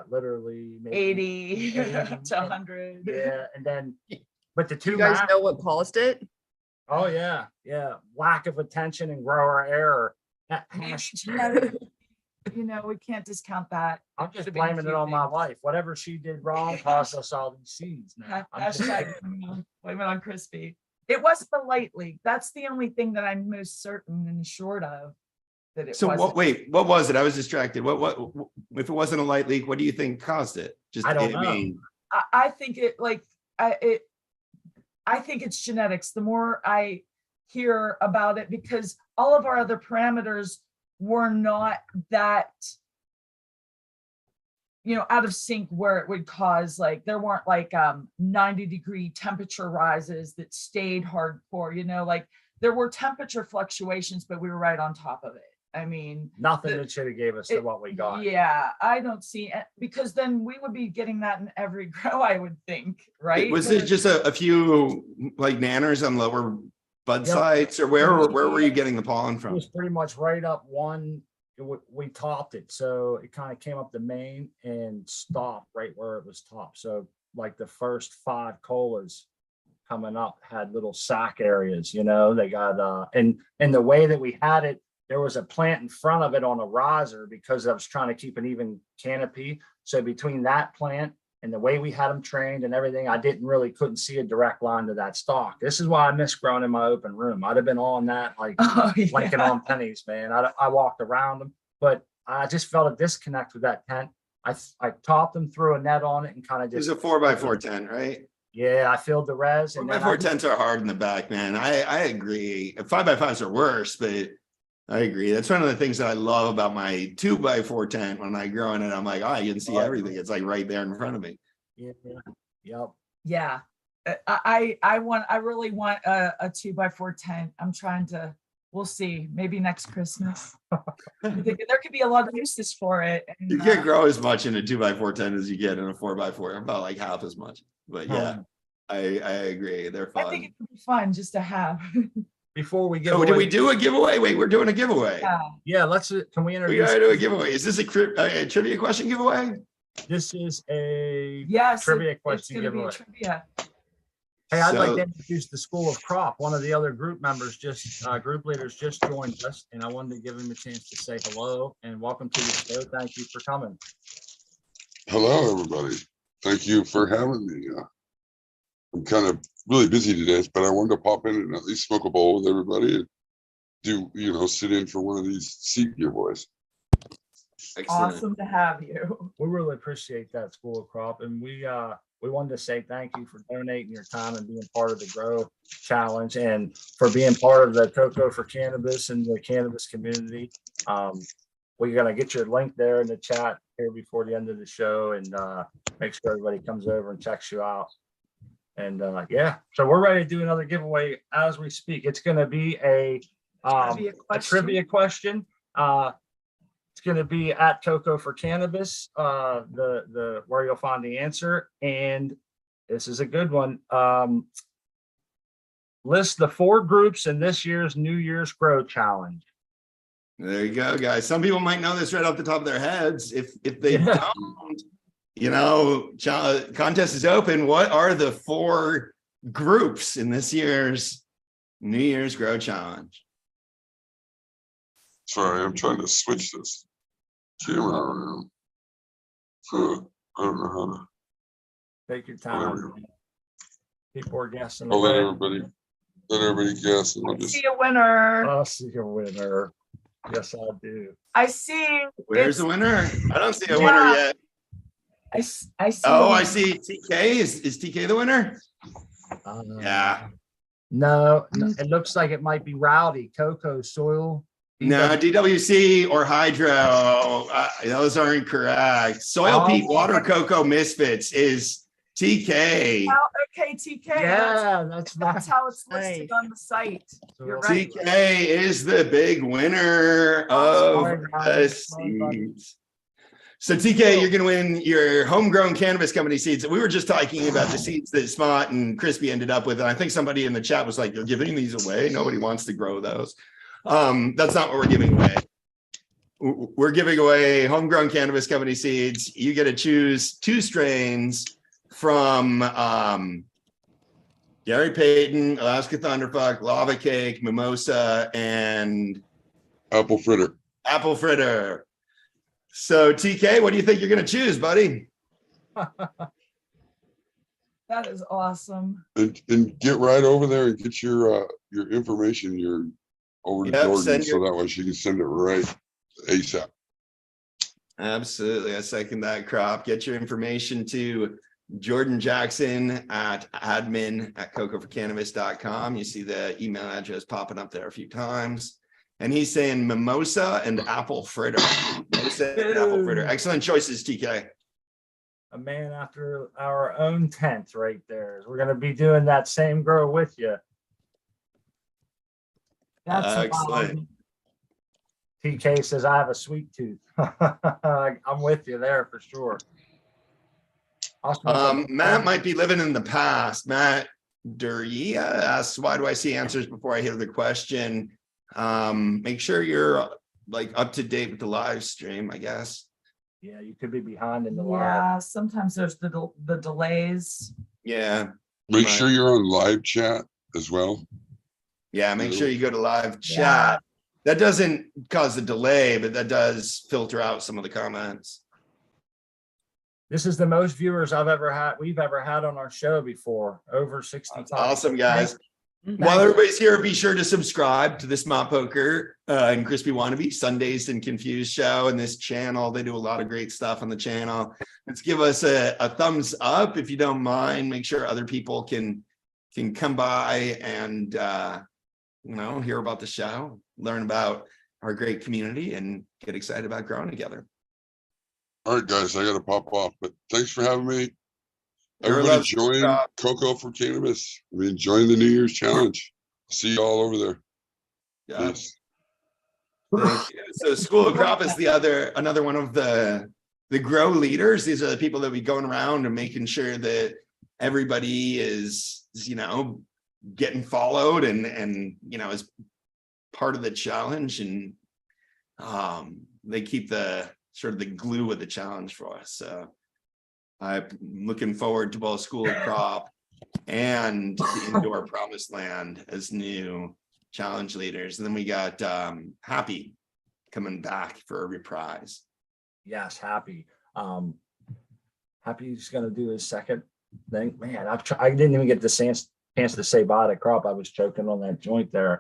literally maybe 80 to 100. Yeah, and then but the 2 You guys know what caused it? Oh yeah, lack of attention and grower error. You know, we can't discount that. I'm just blaming it on my wife. Whatever she did wrong caused us all these seeds. Hashtag blame it on Crispy. It wasn't the light leak. That's the only thing that I'm most certain and sure of. That it So wasn't. what was it? I was distracted. What if it wasn't a light leak? What do you think caused it? I don't know. I think I think it's genetics. The more I hear about it, because all of our other parameters were not that, you know, out of sync where it would cause, like, there weren't like 90-degree temperature rises that stayed hardcore, you know, like there were temperature fluctuations, but we were right on top of it. I mean, nothing that should have gave us what we got. Yeah, I don't see it, because then we would be getting that in every grow, I would think, right? Was it just a few like nanners on lower bud sites, or where were you getting the pollen It from? was pretty much right up one we topped it, so it kind of came up the main and stopped right where it was topped. So like the first 5 colas coming up had little sack areas, you know, they got and the way that we had it, there was a plant in front of it on a riser because I was trying to keep an even canopy. So between that plant and the way we had them trained and everything, I couldn't see a direct line to that stalk. This is why I miss growing in my open room. I'd have been on that like blanking on pennies, man. I walked around them, but I just felt a disconnect with that tent. I topped them, threw a net on it, and kind of It's just a 4x4 tent, right? yeah, I filled the res. And 4x4 tents are hard in the back, man. I agree. 5x5s are worse, but I agree. That's one of the things that I love about my 2x4 tent. When I grow in it, I'm like, oh, you can see everything. It's like right there in front of me. Yeah, yep. Yeah. I really want a 2x4 tent. I'm trying to, we'll see, maybe next Christmas. There could be a lot of uses for it. And, You can't grow as much in a 2x4 tent as you get in a 4x4, about like half as much. But yeah, I agree. They're fun. I think it would be fun just to have. Before we give Oh, away, did we do a giveaway? Wait, we're doing a giveaway. Yeah. let's can we We introduce gotta do a giveaway. Is this a trivia question giveaway? this is a Yes. trivia question It's gonna giveaway. be a trivia. Hey, I'd like So- to introduce the School of Crop. One of the other group members group leaders just joined us, and I wanted to give him a chance to say hello and welcome to the show. Thank you for coming. Hello, everybody. Thank you for having me. I'm kind of really busy today, but I wanted to pop in and at least smoke a bowl with everybody and do, sit in for one of these seat giveaways. Excellent. Awesome to have you. We really appreciate that, School of Crop, and we wanted to say thank you for donating your time and being part of the Grow Challenge and for being part of the Coco for Cannabis and the cannabis community. We're gonna get your link there in the chat here before the end of the show, and make sure everybody comes over and checks you out. And yeah, so we're ready to do another giveaway as we speak. It's gonna be a trivia question. It's going to be at Coco for Cannabis, the where you'll find the answer. And this is a good one. List the 4 groups in this year's New Year's Grow Challenge. There you go, guys. Some people might know this right off the top of their heads. If they don't, contest is open. What are the 4 groups in this year's New Year's Grow Challenge? Sorry, I'm trying to switch this camera around. So I don't know how to. Take your time. People are guessing. I'll let away. everybody guess. And I'll I just. see a winner. I'll see a winner. Yes, I do. I see. Where's it's- the winner? I don't see a winner yet. I see. Oh, a I winner. see. TK is TK the winner? Yeah. No, it looks like it might be Rowdy Coco Soil. No, DWC or Hydro. Those are incorrect. Soil Oh. Peat Water Cocoa Misfits is TK. Oh, okay, TK. Yeah, that's how it's Hey. listed on the site. You're So- right. TK is the big winner of Sorry, the guys. Sorry, buddy. seeds. So TK, you're going to win your homegrown cannabis company seeds. We were just talking about the seeds that Smart and Crispy ended up with. And I think somebody in the chat was like, you're giving these away. Nobody wants to grow those. That's not what we're giving away. We're giving away homegrown cannabis company seeds. You get to choose 2 strains from Gary Payton, Alaska Thunderfuck, Lava Cake, Mimosa, and Apple fritter. Apple Fritter. So TK, what do you think you're going to choose, buddy? That is awesome. And get right over there and get your information over to Yep, Jordan send so that way she can send it right ASAP. Absolutely. I second that, Crop. Get your information to Jordan Jackson at admin@cocoforcannabis.com. You see the email address popping up there a few times. And he's saying Mimosa and Apple Fritter. Mimosa and Apple Fritter. Excellent choices, TK. a man after our own tent right there. We're going to be doing that same grow with you. That's Excellent. wild. TK says, I have a sweet tooth. I'm with you there for sure. Matt might be living in the past. Matt Duria asks, why do I see answers before I hear the question? Make sure you're like up to date with the live stream, I guess. Yeah, you could be behind in the live. Yeah, sometimes there's the delays. Yeah. Make Right. sure you're on live chat as well. Yeah, make sure you go to live chat. Yeah. That doesn't cause a delay, but that does filter out some of the comments. This is the most viewers we've ever had on our show before. Over 65. That's awesome, guys. Thank While you. everybody's here, be sure to subscribe to the Smart Poker and Crispy Wannabe Sundazed and Confused show and this channel. They do a lot of great stuff on the channel. Let's give us a thumbs up if you don't mind. Make sure other people can come by and hear about the show, learn about our great community, and get excited about growing together. All right, guys, I got to pop off, but thanks for having me. You're Everybody loved, join Rob. Coco for Cannabis. I mean, join the New Year's challenge. See you all over there. Yeah. Peace. Thank you. So School of Crop is another one of the grow leaders. These are the people that be going around and making sure that everybody is, getting followed and is part of the challenge, and they keep the sort of the glue of the challenge for us. So I'm looking forward to both School of Crop and the Indoor Promised Land as new challenge leaders. And then we got Happy coming back for a reprise. Yes, Happy. Happy's gonna do his second thing. Man, I didn't even get the chance to say bye to Crop. I was choking on that joint there.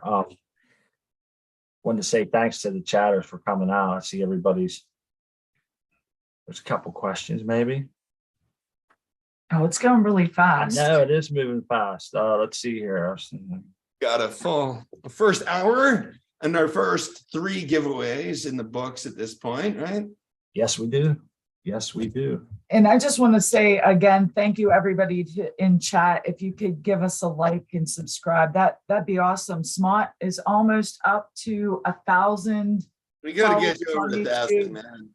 Wanted to say thanks to the chatters for coming out. I see there's a couple questions maybe. Oh, it's going really fast. No, it is moving fast. Let's see here. Got a full first hour and our first 3 giveaways in the books at this point, right? Yes, we do. Yes, we do. And I just want to say again, thank you everybody in chat. If you could give us a like and subscribe, that'd be awesome. Smart is almost up to 1,000. We got to get you followers over on to YouTube. 1,000, man.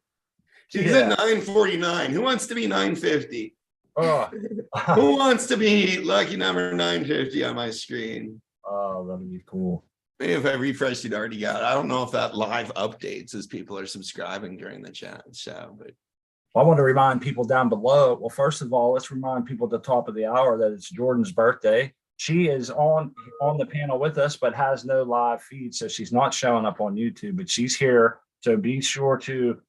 She's Yeah. at 949. Who wants to be 950? Oh, Who wants to be lucky number 950 on my screen? oh, that'd be cool. Maybe if I refresh, you'd already got it. I don't know if that live updates as people are subscribing during the chat show, but I want to remind people down below. Well, first of all, let's remind people at the top of the hour that it's Jordan's birthday. She is on the panel with us, but has no live feed, so she's not showing up on YouTube, but she's here. So be sure to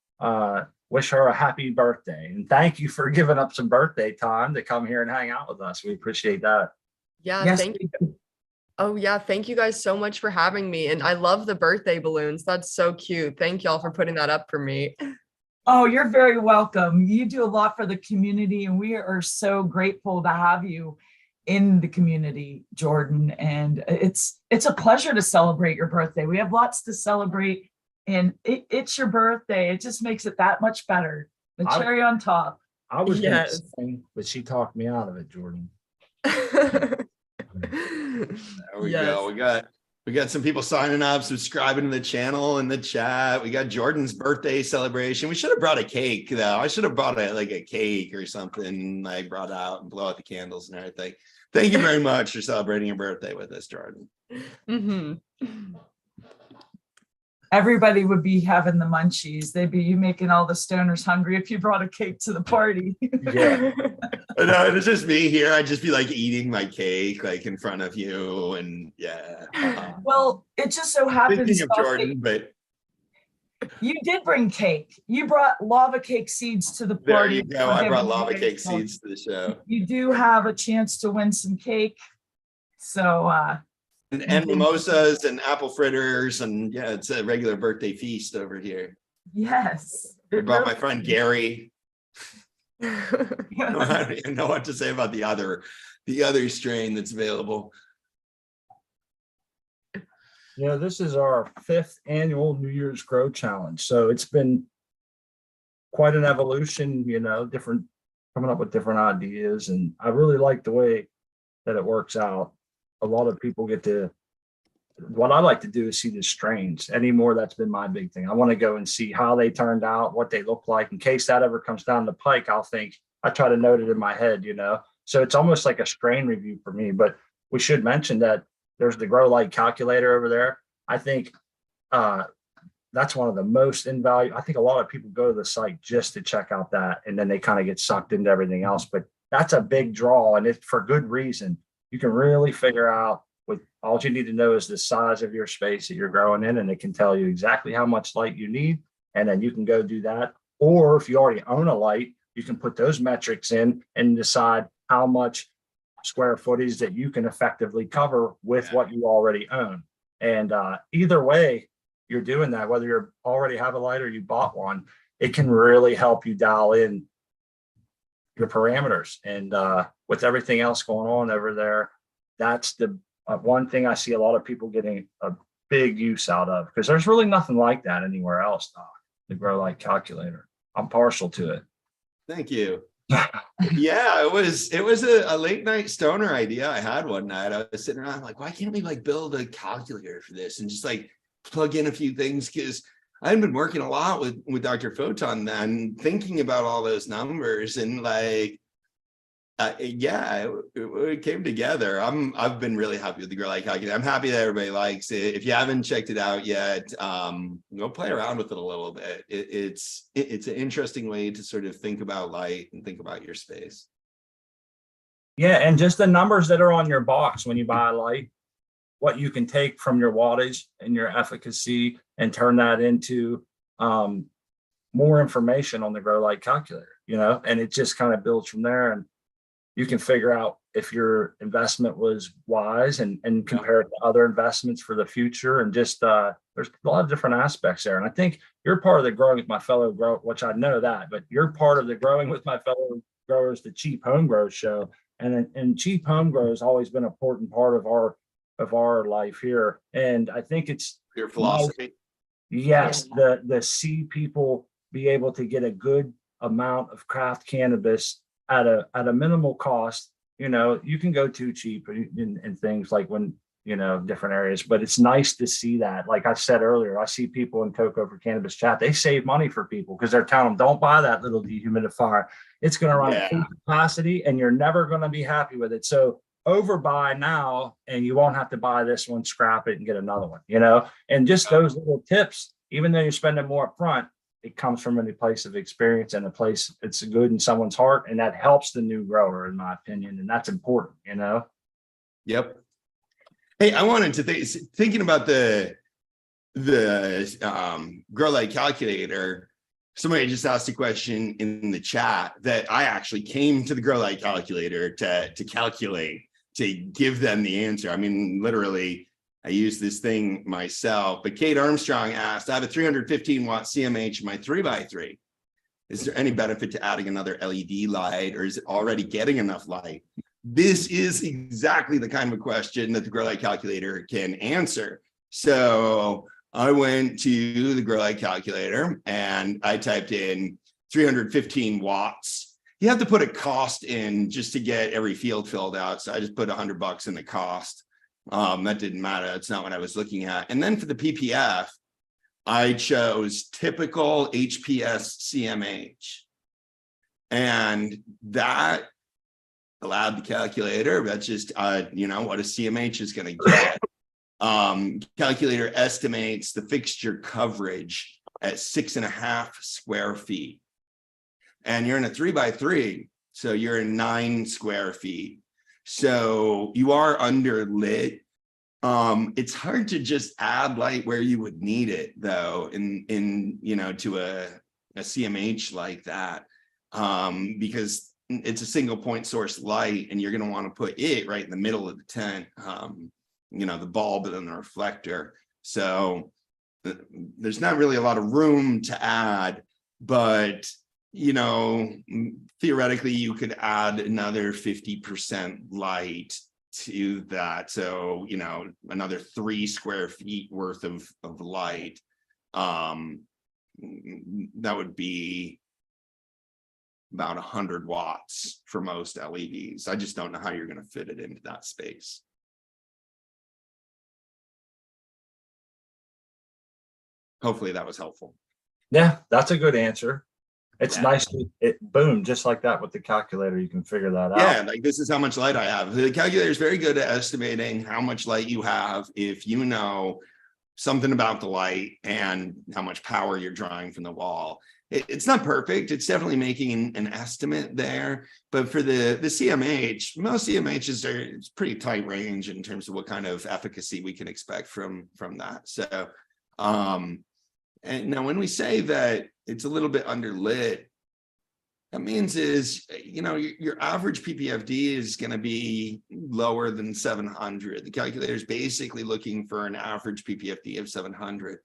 wish her a happy birthday. And thank you for giving up some birthday time to come here and hang out with us. We appreciate that. Yeah, Yes, thank you. Oh yeah, thank you guys so much for having me. And I love the birthday balloons. That's so cute. Thank y'all for putting that up for me. Oh, you're very welcome. You do a lot for the community, and we are so grateful to have you in the community, Jordan. And it's a pleasure to celebrate your birthday. We have lots to celebrate, and it's your birthday. It just makes it that much better. The cherry on top. I was Yes. going to sing, but she talked me out of it, Jordan. there we Yes. go. We got some people signing up, subscribing to the channel in the chat. We got Jordan's birthday celebration. We should have brought a cake though. I should have brought a cake or something like brought out and blow out the candles and everything. Thank you very much for celebrating your birthday with us, Jordan. Mhm. Everybody would be having the munchies. They'd be you making all the stoners hungry if you brought a cake to the party. Yeah. No, it's just me here. I'd just be like eating my cake like in front of you, and yeah. Well, it just so happens Thinking of Jordan, but you did bring cake. You brought lava cake seeds to the there party. you go. I brought lava giveaway, cake so seeds to the show. You do have a chance to win some cake. So And mimosas and apple fritters, and yeah, it's a regular birthday feast over here. yes. I brought my friend Gary. Yeah. I don't even know what to say about the other strain that's available. This is our 5th annual New Year's Grow Challenge. So it's been quite an evolution, different, coming up with different ideas. And I really like the way that it works out. A lot of people what I like to do is see the strains anymore. That's been my big thing. I want to go and see how they turned out, what they look like. In case that ever comes down the pike, I try to note it in my head, So it's almost like a strain review for me. But we should mention that there's the Grow Light calculator over there. I think that's one of the most invaluable. I think a lot of people go to the site just to check out that, and then they kind of get sucked into everything else. But that's a big draw, and it's for good reason. You can really figure out with all you need to know is the size of your space that you're growing in, and it can tell you exactly how much light you need, and then you can go do that. Or if you already own a light, you can put those metrics in and decide how much square footage that you can effectively cover with what you already own. And either way, you're doing that, whether you already have a light or you bought one, it can really help you dial in your parameters. And with everything else going on over there, that's the one thing I see a lot of people getting a big use out of, because there's really nothing like that anywhere else, Doc, the grow light calculator. I'm partial to it. Thank you. Yeah, it was a late night stoner idea I had one night. I was sitting around like, why can't we like build a calculator for this and just like plug in a few things? Because I had been working a lot with Dr. Photon then, thinking about all those numbers, and like yeah, it came together. I've been really happy with the Grow Light Calculator. I'm happy that everybody likes it. If you haven't checked it out yet, go play around with it a little bit. It's an interesting way to sort of think about light and think about your space. Yeah, and just the numbers that are on your box when you buy a light, what you can take from your wattage and your efficacy and turn that into more information on the Grow Light Calculator, you know, and it just kind of builds from there. And you can figure out if your investment was wise and compare it to other investments for the future. And just there's a lot of different aspects there. And I think you're part of the Growing with My Fellow Grower, which I know that, but you're part of the Growing with My Fellow Growers, the Cheap Home Grow show. And cheap home grow has always been an important part of our life here. And I think it's Your philosophy. Yes, the see people be able to get a good amount of craft cannabis at a minimal cost. You know, you can go too cheap and things like when, you know, different areas, but it's nice to see that. Like I said earlier, I see people in Coco4cannabis chat, they save money for people because they're telling them, don't buy that little dehumidifier. It's going to run at full capacity and you're never going to be happy with it. So overbuy now and you won't have to buy this one, scrap it and get another one, you know. And just those little tips, even though you're spending more up front, it comes from a place of experience and a place it's good in someone's heart, and that helps the new grower, in my opinion, and that's important, you know. Yep. Hey, I wanted to thinking about the Grow Light Calculator. Somebody just asked a question in the chat that I actually came to the Grow Light Calculator to calculate, to give them the answer. I mean, literally, I use this thing myself. But Kate Armstrong asked, I have a 315 watt CMH in my 3x3. Is there any benefit to adding another LED light, or is it already getting enough light? This is exactly the kind of a question that the Grow Light Calculator can answer. So I went to the Grow Light Calculator and I typed in 315 watts. You have to put a cost in just to get every field filled out. So I just put $100 in the cost. That didn't matter. That's not what I was looking at. And then for the PPF, I chose typical HPS CMH. And that allowed the calculator, that's just, you know, what a CMH is going to get. Calculator estimates the fixture coverage at 6.5 square feet. And you're in a 3x3, so you're in 9 square feet. So you are under lit. It's hard to just add light where you would need it, though, in you know, to a CMH like that, because it's a single point source light, and you're going to want to put it right in the middle of the tent. You know, the bulb and the reflector. So there's not really a lot of room to add, but, you know, theoretically you could add another 50% light to that. So, you know, another 3 square feet worth of light. That would be about 100 watts for most LEDs. I just don't know how you're going to fit it into that space. Hopefully that was helpful. Yeah, that's a good answer. It's nice to boom, just like that with the calculator, you can figure that out. Yeah, like this is how much light I have. The calculator is very good at estimating how much light you have if you know something about the light and how much power you're drawing from the wall. It's not perfect. It's definitely making an estimate there. But for the CMH, most CMHs are, it's pretty tight range in terms of what kind of efficacy we can expect from that. So, and now when we say that it's a little bit underlit, that means is, your average PPFD is going to be lower than 700. The calculator is basically looking for an average PPFD of 700.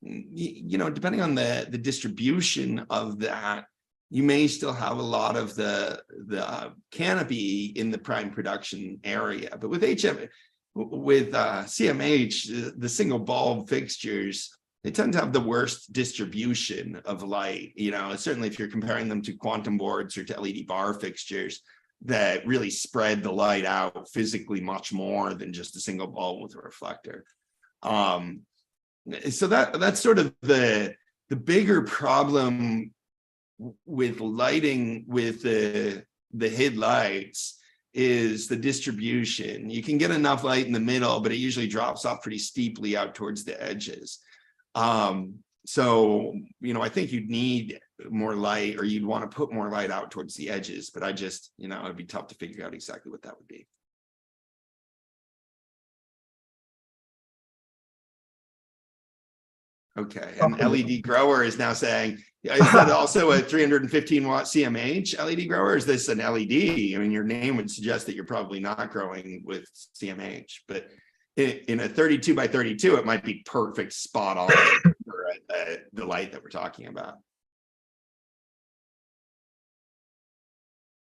Depending on the distribution of that, you may still have a lot of the canopy in the prime production area. But with CMH, the single bulb fixtures, they tend to have the worst distribution of light. Certainly if you're comparing them to quantum boards or to LED bar fixtures that really spread the light out physically much more than just a single bulb with a reflector. So that's sort of the bigger problem with lighting with the HID lights is the distribution. You can get enough light in the middle, but it usually drops off pretty steeply out towards the edges. So, I think you'd need more light, or you'd want to put more light out towards the edges, but it'd be tough to figure out exactly what that would be. Okay, and LED grower is now saying, is that also a 315 watt CMH LED grower? Or is this an LED? I mean, your name would suggest that you're probably not growing with CMH, but in a 32 by 32, it might be perfect spot on for the light that we're talking about.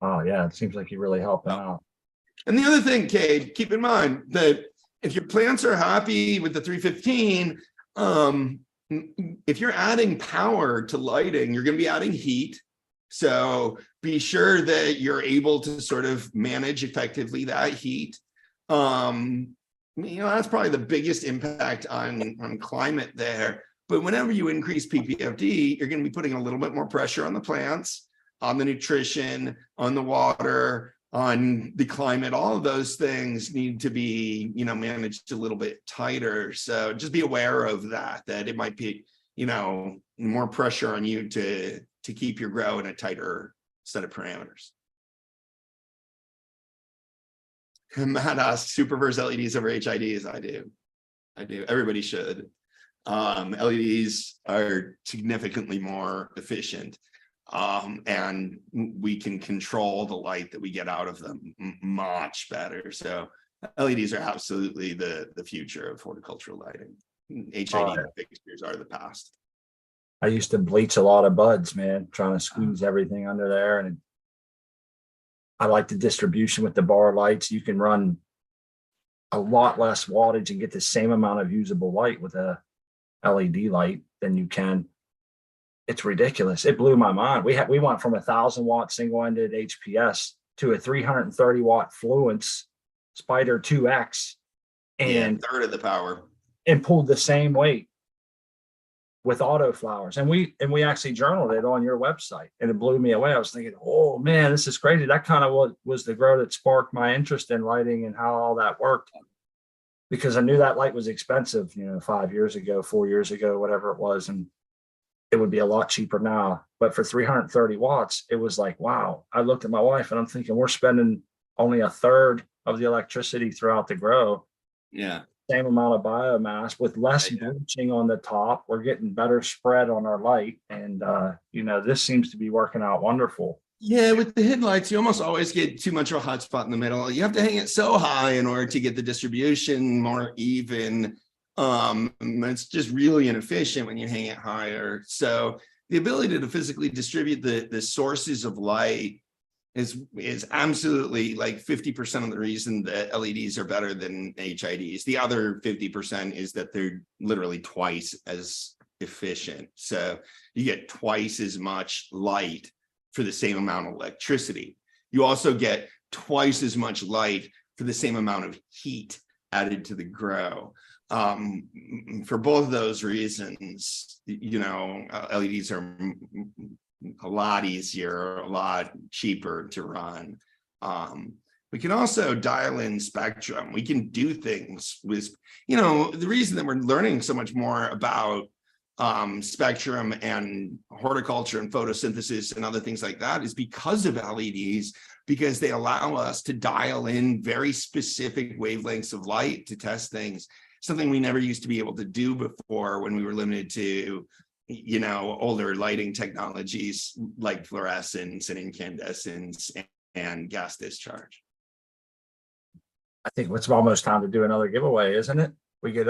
Oh yeah, it seems like you really helped them out. And the other thing, Cade, keep in mind that if your plants are happy with the 315, if you're adding power to lighting, you're going to be adding heat. So be sure that you're able to sort of manage effectively that heat. That's probably the biggest impact on climate there. But whenever you increase PPFD, you're going to be putting a little bit more pressure on the plants, on the nutrition, on the water, on the climate. All of those things need to be, managed a little bit tighter. So just be aware of that it might be, more pressure on you to keep your grow in a tighter set of parameters. Matt asks, Superverse LEDs over HIDs? I do. Everybody should. LEDs are significantly more efficient. And we can control the light that we get out of them much better. So LEDs are absolutely the future of horticultural lighting. HID fixtures are the past. I used to bleach a lot of buds, man, trying to squeeze everything under there. And I like the distribution with the bar lights. You can run a lot less wattage and get the same amount of usable light with a LED light than you can. It's ridiculous. It blew my mind. We went from 1,000 watt single-ended HPS to a 330 watt Fluence Spider 2X, and third of the power, and pulled the same weight with auto flowers. And we actually journaled it on your website, and it blew me away. I was thinking, oh man, this is crazy. That kind of was the grow that sparked my interest in lighting and how all that worked, because I knew that light was expensive, 5 years ago, 4 years ago, whatever it was. And it would be a lot cheaper now. But for 330 watts, it was like, wow. I looked at my wife and I'm thinking, we're spending only a third of the electricity throughout the grow. Yeah. Same amount of biomass with less bleaching on the top. We're getting better spread on our light. And, this seems to be working out wonderful. Yeah, with the headlights, you almost always get too much of a hot spot in the middle. You have to hang it so high in order to get the distribution more even. It's just really inefficient when you hang it higher. So the ability to physically distribute the sources of light is absolutely like 50% of the reason that LEDs are better than HIDs. The other 50% is that they're literally twice as efficient. So you get twice as much light for the same amount of electricity. You also get twice as much light for the same amount of heat added to the grow. For both of those reasons, LEDs are a lot easier, a lot cheaper to run. But we can also dial in spectrum. We can do things with, you know, the reason that we're learning so much more about spectrum and horticulture and photosynthesis and other things like that is because of LEDs, because they allow us to dial in very specific wavelengths of light to test things, something we never used to be able to do before when we were limited to, you know, older lighting technologies like fluorescence and incandescence and gas discharge. I think it's almost time to do another giveaway, isn't it? We get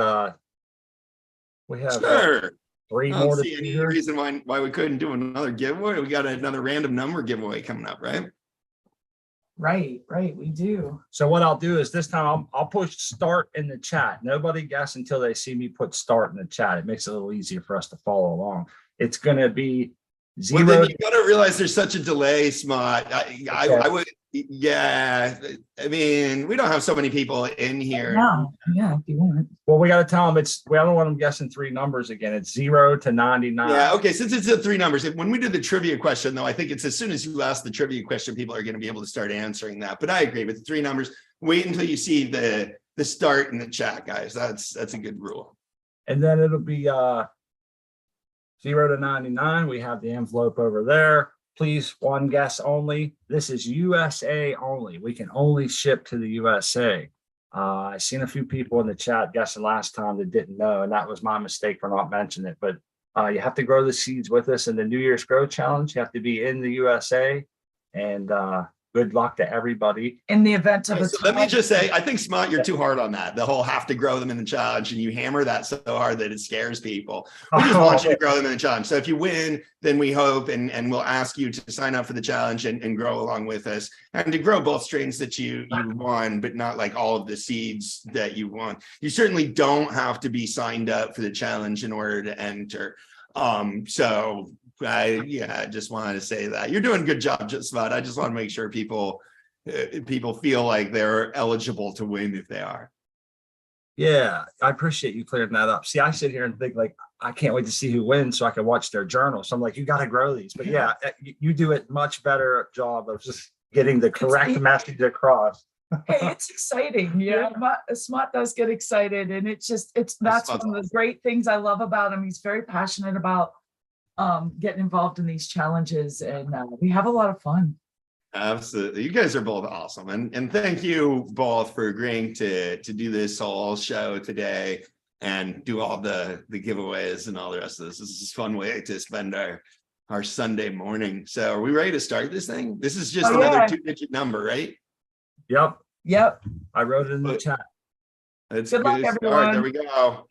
we have Sure. 3 I more don't to see do any here. reason why we couldn't do another giveaway. We got another random number giveaway coming up, right? Right, we do. So what I'll do is this time I'll push start in the chat. Nobody guess until they see me put start in the chat. It makes it a little easier for us to follow along. It's going to be 0. Well, then you got to realize there's such a delay, Smart. I would, yeah. I mean, we don't have so many people in here. No, yeah, if you want. Well, we got to tell them we don't want them guessing 3 numbers again. It's 0 to 99. Yeah, okay, since it's the 3 numbers, when we do the trivia question, though, I think it's as soon as you ask the trivia question, people are going to be able to start answering that. But I agree with the 3 numbers. Wait until you see the start in the chat, guys. That's a good rule. And then it'll be 0 to 99. We have the envelope over there. Please, 1 guess only. This is USA only. We can only ship to the USA. I seen a few people in the chat guessing last time that didn't know, and that was my mistake for not mentioning it. But you have to grow the seeds with us in the New Year's Grow Challenge. You have to be in the USA, and good luck to everybody. In the event of So let me just say, I think, Smart, you're too hard on that. The whole have to grow them in the challenge, and you hammer that so hard that it scares people. We just want you to grow them in the challenge. So if you win, then we hope, and we'll ask you to sign up for the challenge and grow along with us, and to grow both strains that you won, but not like all of the seeds that you want. You certainly don't have to be signed up for the challenge in order to enter. So I just wanted to say that you're doing a good job, Smart. I just want to make sure people feel like they're eligible to win if they are. Yeah, I appreciate you clearing that up. See, I sit here and think like, I can't wait to see who wins so I can watch their journal. So I'm like, you got to grow these. But yeah, you do it much better job of just getting the correct message across. Hey, it's exciting. Yeah, Smart does get excited, and that's one of the great things I love about him. He's very passionate about getting involved in these challenges, and we have a lot of fun. Absolutely. You guys are both awesome. And thank you both for agreeing to do this whole show today and do all the giveaways and all the rest of this. This is a fun way to spend our Sunday morning. So are we ready to start this thing? This is just another 2-digit number, right? Yep. I wrote it in the chat. That's Good luck, everyone. There we go.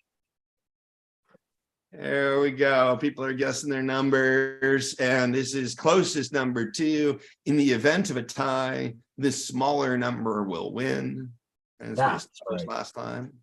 There we go. People are guessing their numbers, and this is closest number 2. In the event of a tie, the smaller number will win. And That's right. Last time.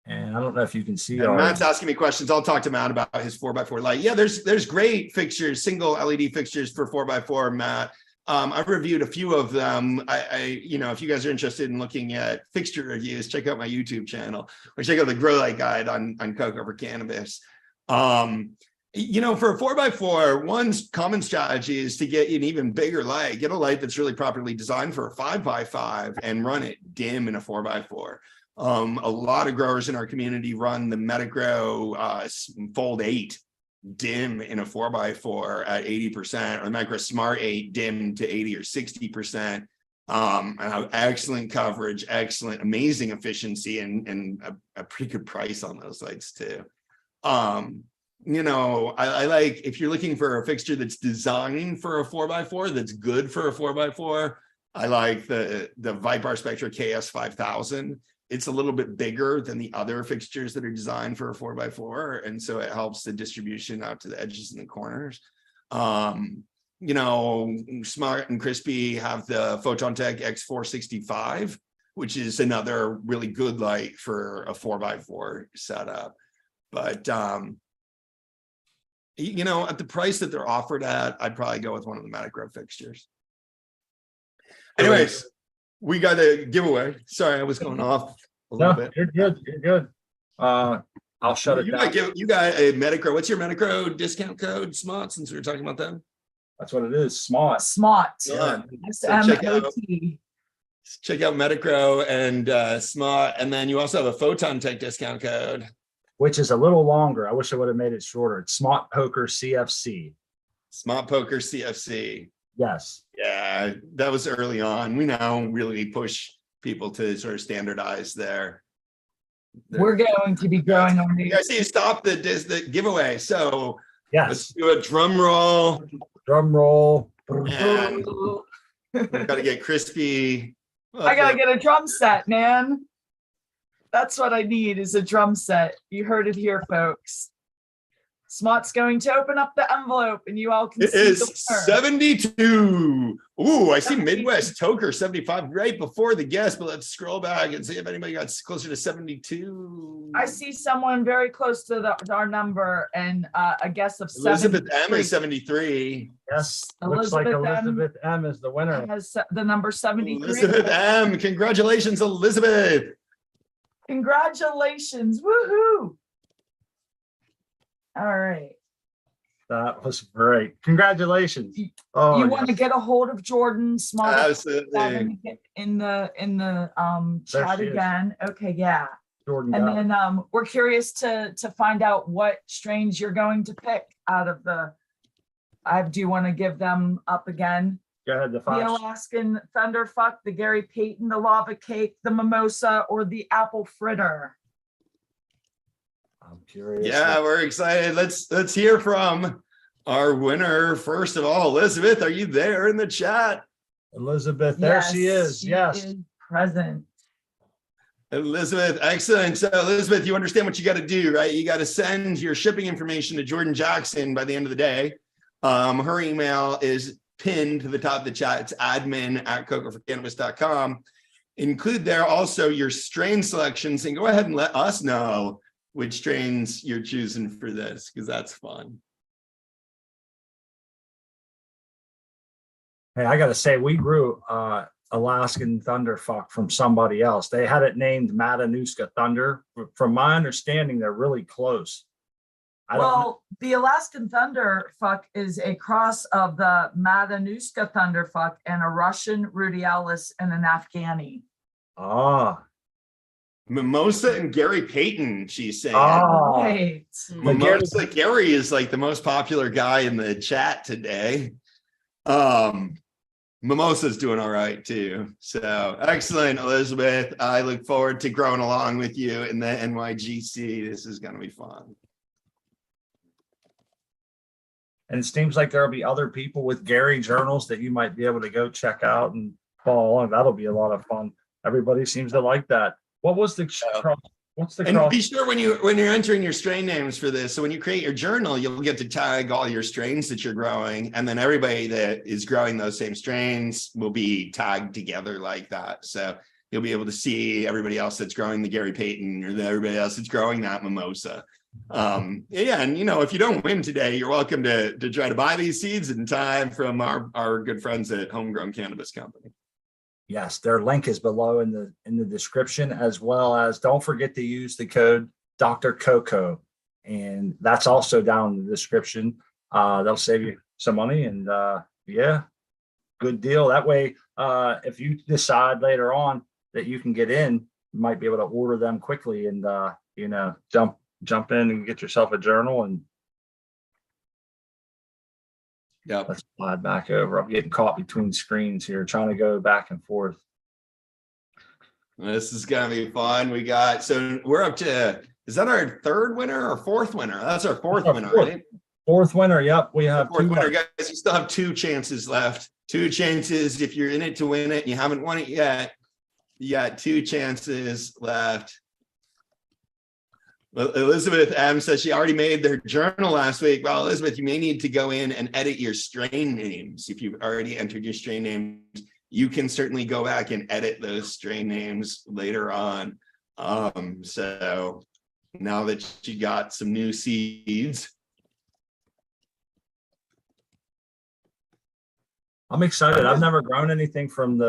And I don't know if you can see. Matt's asking me questions. I'll talk to Matt about his 4x4 light. Yeah, there's great fixtures, single LED fixtures for 4x4, Matt. I've reviewed a few of them. If you guys are interested in looking at fixture reviews, check out my YouTube channel or check out the Grow Light Guide on Cocoforcannabis. For a 4x4, one common strategy is to get an even bigger light. Get a light that's really properly designed for a 5x5 and run it dim in a 4x4. A lot of growers in our community run the MetaGrow Fold 8 dim in a 4x4 at 80%, or the Micro Smart 8 dim to 80 or 60%. Excellent coverage, amazing efficiency, and a pretty good price on those lights too. I like, if you're looking for a fixture that's designed for a 4x4, that's good for a 4x4, I like the Vipar Spectra KS5000. It's a little bit bigger than the other fixtures that are designed for a 4x4. And so it helps the distribution out to the edges and the corners. Smart and Crispy have the PhotonTech X465, which is another really good light for a 4x4 setup. But, at the price that they're offered at, I'd probably go with one of the MetaGrow fixtures. Anyways. We got a giveaway. Sorry, I was going off a little bit. You're good. I'll shut it down. You got a MetaGrow. What's your MetaGrow discount code, Smart, since we were talking about them? That's what it is. Smart. Smart. Yeah. S-M-O-T. Check out Metacro and Smart. And then you also have a Photon Tech discount code. which is a little longer. I wish I would have made it shorter. It's Smart Poker CFC. Smart Poker CFC. Yes. Yeah, that was early on. We now really push people to sort of standardize their. We're going to be growing on I these. see you stopped the giveaway. So let's Yes. do a drum roll. Drum roll. And we've got to get crispy. I gotta get a drum set, man. That's what I need is a drum set. You heard it here, folks. Smart's going to open up the envelope and you all can It see is the winner. 72. Ooh, I see Midwest Toker 75 right before the guess, but let's scroll back and see if anybody got closer to 72. I see someone very close to our number and a guess of Elizabeth M 73. is 73. Yes. Looks like Elizabeth M is the winner. Has the number 73. Elizabeth M. Congratulations, Elizabeth. Congratulations. Woohoo. All right. That was great. Congratulations. Oh, You want to get a hold of Jordan Smart Absolutely. in the There chat she is. again. Okay, yeah. Jordan And got it. then we're curious to find out what strains you're going to pick out of the. I do want to give them up again. Go ahead, the The Fox. Alaskan Thunderfuck, the Gary Payton, the Lava Cake, the Mimosa, or the Apple Fritter. I'm curious. Yeah, we're excited. Let's hear from our winner. First of all, Elizabeth, are you there in the chat? Elizabeth, there she is. Yes. is present. Elizabeth, excellent. So Elizabeth, you understand what you got to do, right? You got to send your shipping information to Jordan Jackson by the end of the day. Her email is pinned to the top of the chat. It's admin@cocoforcannabis.com. Include there also your strain selections and go ahead and let us know which strains you're choosing for this, because that's fun. Hey, I got to say, we grew Alaskan Thunderfuck from somebody else. They had it named Matanuska Thunder. From my understanding, they're really close. I don't know. Well, the Alaskan Thunderfuck is a cross of the Matanuska Thunderfuck and a Russian Rudialis and an Afghani. Ah, Mimosa and Gary Payton, she's saying. Ah. Right. Mimosa, Gary is like the most popular guy in the chat today. Mimosa's doing all right too. So excellent, Elizabeth. I look forward to growing along with you in the NYGC. This is going to be fun. and it seems like there'll be other people with Gary journals that you might be able to go check out and follow along. That'll be a lot of fun. Everybody seems to like that. What was the cross? What's the And cross? be sure when you're entering your strain names for this, so when you create your journal, you'll get to tag all your strains that you're growing, and then everybody that is growing those same strains will be tagged together like that. So you'll be able to see everybody else that's growing the Gary Payton or everybody else that's growing that Mimosa. Yeah, and if you don't win today, you're welcome to try to buy these seeds in time from our good friends at Homegrown Cannabis Company. Yes, their link is below in the description, as well as don't forget to use the code Dr. Coco, and that's also down in the description. They'll save you some money, and yeah, good deal. That way, if you decide later on that you can get in, you might be able to order them quickly and jump in and get yourself a journal. And Yep. let's slide back over. I'm getting caught between screens here, trying to go back and forth. This is gonna be fun. We're up to, is that our third winner or fourth winner? That's our fourth Our winner, fourth. right? Fourth winner. Yep, we have Fourth two winner, winners. guys. You still have 2 chances left. 2 chances. If you're in it to win it and you haven't won it yet, you got 2 chances left. Well, Elizabeth M says she already made their journal last week. Well, Elizabeth, you may need to go in and edit your strain names. If you've already entered your strain names, you can certainly go back and edit those strain names later on. So now that you got some new seeds, I'm excited. I've never grown anything from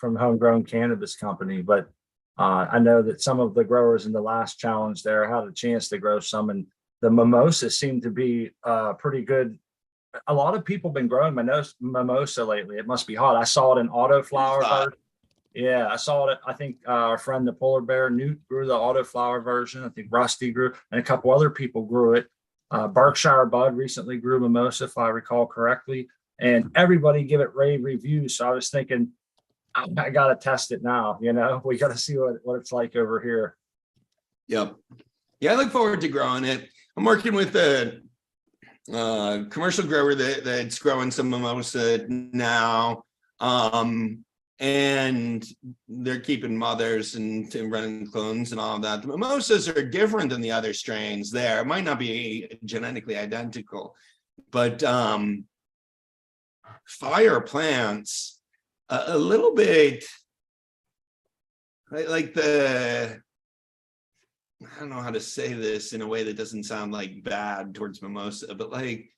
Homegrown Cannabis Company, but I know that some of the growers in the last challenge there had a chance to grow some, and the mimosa seemed to be pretty good. A lot of people have been growing mimosa lately. It must be hot. I saw it in Auto Flower. Yeah, I saw it. I think our friend the polar bear Newt grew the autoflower version. I think Rusty grew, and a couple other people grew it. Berkshire Bud recently grew Mimosa, if I recall correctly, and everybody give it rave reviews. So I was thinking, I got to test it now. You know, we got to see what it's like over here. Yep. Yeah, I look forward to growing it. I'm working with a commercial grower that's growing some mimosa now. And they're keeping mothers and running clones and all of that. The mimosas are different than the other strains there. It might not be genetically identical, but fire plants, a little bit like I don't know how to say this in a way that doesn't sound like bad towards mimosa, but like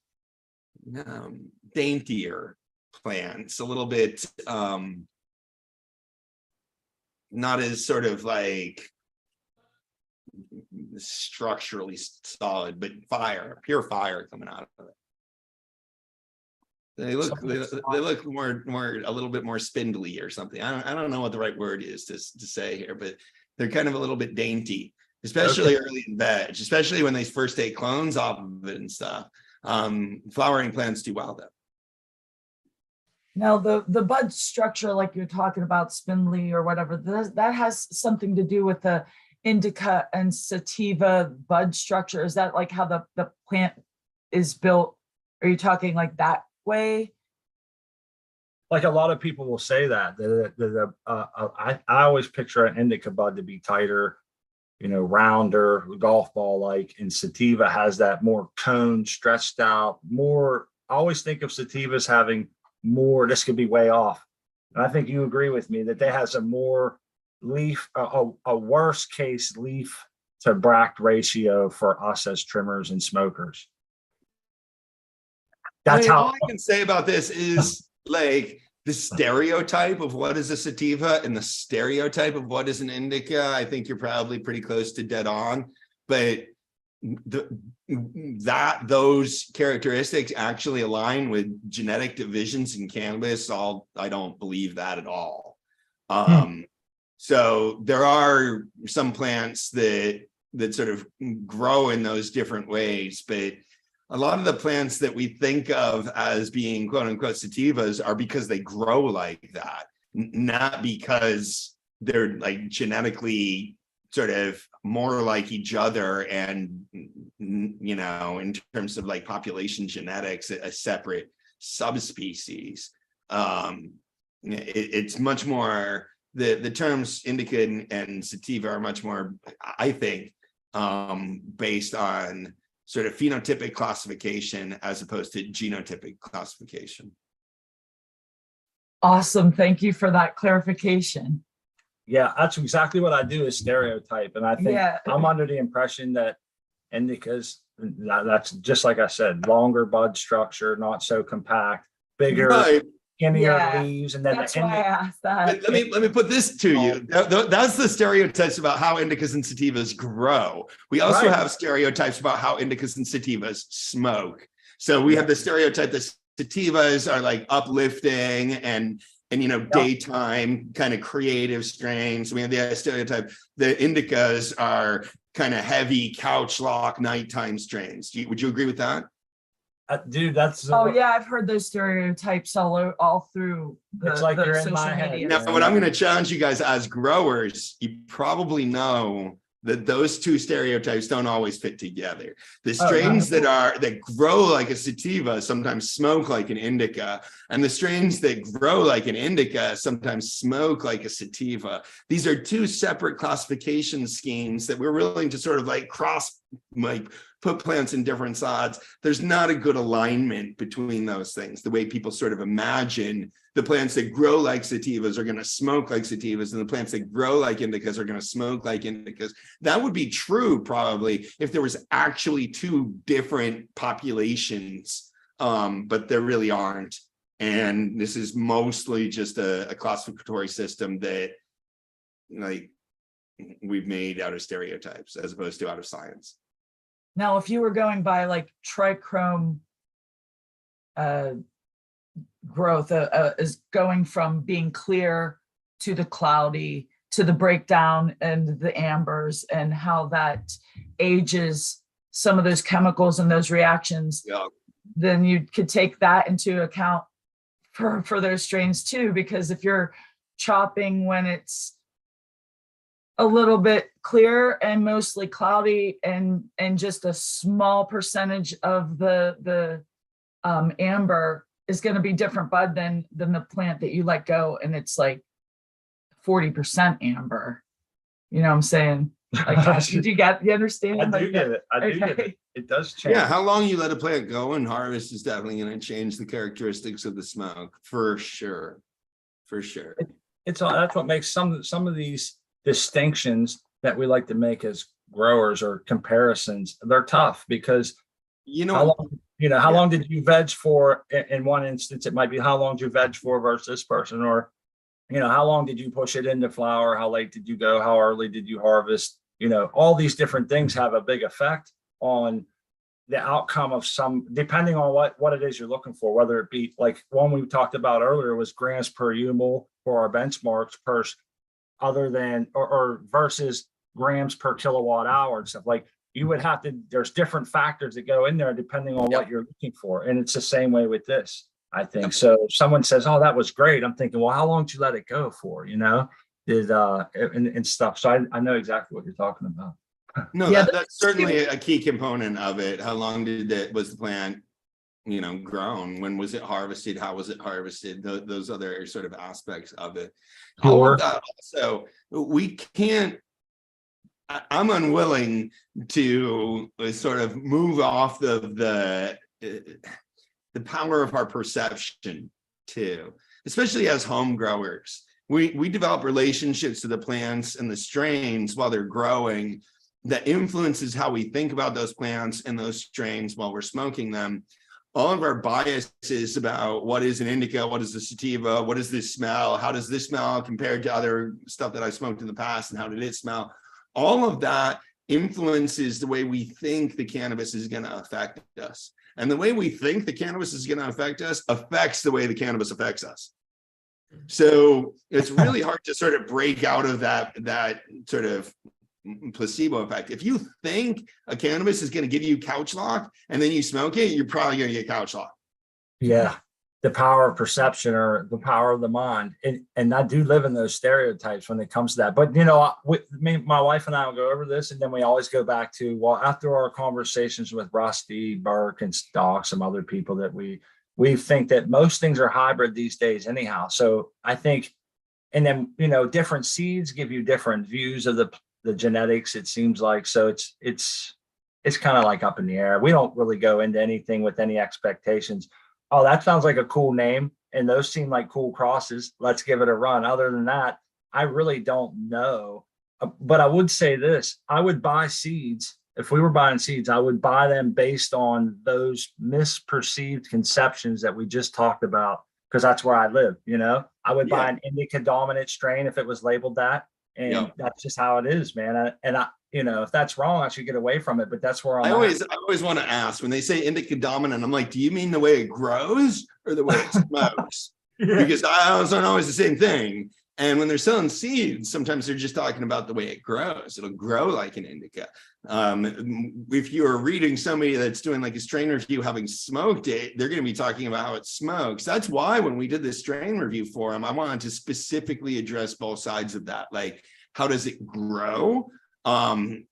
daintier plants, a little bit not as sort of like structurally solid, but pure fire coming out of it. They look more a little bit more spindly or something. I don't know what the right word is to say here, but they're kind of a little bit dainty, especially early in veg, especially when they first take clones off of it and stuff. Flowering plants do well though. Now, the bud structure, like you're talking about, spindly or whatever, that has something to do with the indica and sativa bud structure. Is that like how the plant is built? Are you talking like that way? Like a lot of people will say that. I always picture an indica bud to be tighter, you know, rounder, golf ball like, and sativa has that more cone, stretched out, more. I always think of sativas having more, this could be way off, and I think you agree with me that they has a more leaf, a worst case leaf to bract ratio for us as trimmers and smokers. That's all I can say about this is like the stereotype of what is a sativa and the stereotype of what is an indica. I think you're probably pretty close to dead on, but those characteristics actually align with genetic divisions in cannabis. I don't believe that at all. So there are some plants that sort of grow in those different ways, but a lot of the plants that we think of as being quote unquote sativas are because they grow like that, not because they're like genetically sort of more like each other and, you know, in terms of like population genetics, a separate subspecies. It's much more, the terms indica and sativa are much more, I think, based on sort of phenotypic classification as opposed to genotypic classification. Awesome. Thank you for that clarification. Yeah, that's exactly what I do is stereotype. And I think I'm under the impression that indicas, that's just like I said, longer bud structure, not so compact, bigger, skinnier leaves. And then that's why I asked that. Let me put this to you. That's the stereotypes about how indicas and sativas grow. We also have stereotypes about how indicas and sativas smoke. So we have the stereotype that sativas are like uplifting and you know, daytime kind of creative strains. We have the stereotype the indicas are kind of heavy couch lock nighttime strains. Would you agree with that? Dude, that's I've heard those stereotypes all through it's like you're in my head. Now, what I'm going to challenge you guys as growers, you probably know that those two stereotypes don't always fit together. The strains that grow like a sativa sometimes smoke like an indica, and the strains that grow like an indica sometimes smoke like a sativa. These are two separate classification schemes that we're willing to sort of like put plants in different slots. There's not a good alignment between those things. The way people sort of imagine the plants that grow like sativas are going to smoke like sativas, and the plants that grow like indicas are going to smoke like indicas. That would be true probably if there was actually two different populations, but there really aren't. And this is mostly just a classificatory system that like we've made out of stereotypes as opposed to out of science. Now, if you were going by like trichrome growth is going from being clear to the cloudy, to the breakdown and the ambers, and how that ages some of those chemicals and those reactions, Yeah. then you could take that into account for those strains too. Because if you're chopping when it's a little bit clear and mostly cloudy, and just a small percentage of the amber is going to be different bud than the plant that you let go and it's like 40% amber. You know what I'm saying? Like, you understand? I do Like get it. I do get okay. it. It does change. Yeah, how long you let a plant go and harvest is definitely going to change the characteristics of the smoke, for sure. For sure. It's all, that's what makes some of these distinctions that we like to make as growers or comparisons. They're tough because You how know, long, how long did you veg for? In one instance, it might be how long did you veg for versus this person, or how long did you push it into flower? How late did you go? How early did you harvest? All these different things have a big effect on the outcome of some, depending on what it is you're looking for, whether it be like one we talked about earlier was grams per UML for our benchmarks per other than, or versus grams per kilowatt hour and stuff. Like you would have to, there's different factors that go in there depending on what you're looking for. And it's the same way with this, I think. So if someone says, oh, that was great, I'm thinking, well, how long did you let it go for? And stuff. So I know exactly what you're talking about. no, Yeah, that's certainly a key component of it. How long was the plant, grown? When was it harvested? How was it harvested? Those other sort of aspects of it. All of that also, we can't, I'm unwilling to sort of move off the power of our perception too, especially as home growers. We develop relationships to the plants and the strains while they're growing that influences how we think about those plants and those strains while we're smoking them. All of our biases about what is an indica, what is a sativa, what is this smell, how does this smell compared to other stuff that I smoked in the past, and how did it smell? All of that influences the way we think the cannabis is going to affect us. And the way we think the cannabis is going to affect us affects the way the cannabis affects us. So it's really hard to sort of break out of that sort of placebo effect. If you think a cannabis is going to give you couch lock and then you smoke it, you're probably going to get couch lock. Yeah. The power of perception or the power of the mind. And I do live in those stereotypes when it comes to that. But, my wife and I will go over this, and then we always go back to, well, after our conversations with Rusty, Burke, and Stock, some other people that we think that most things are hybrid these days anyhow. So I think, and then, different seeds give you different views of the genetics, it seems like. So it's kind of like up in the air. We don't really go into anything with any expectations. Oh, that sounds like a cool name, and those seem like cool crosses. Let's give it a run. Other than that, I really don't know. But I would say this, I would buy seeds. If we were buying seeds, I would buy them based on those misperceived conceptions that we just talked about, because that's where I live. I would buy an indica dominant strain if it was labeled that. And that's just how it is, man. If that's wrong, I should get away from it. But that's where I always want to ask, when they say indica dominant, I'm like, do you mean the way it grows or the way it smokes? Because those aren't always the same thing. And when they're selling seeds, sometimes they're just talking about the way it grows. It'll grow like an indica. If you're reading somebody that's doing like a strain review, having smoked it, they're going to be talking about how it smokes. That's why when we did this strain review for them, I wanted to specifically address both sides of that. Like, how does it grow? And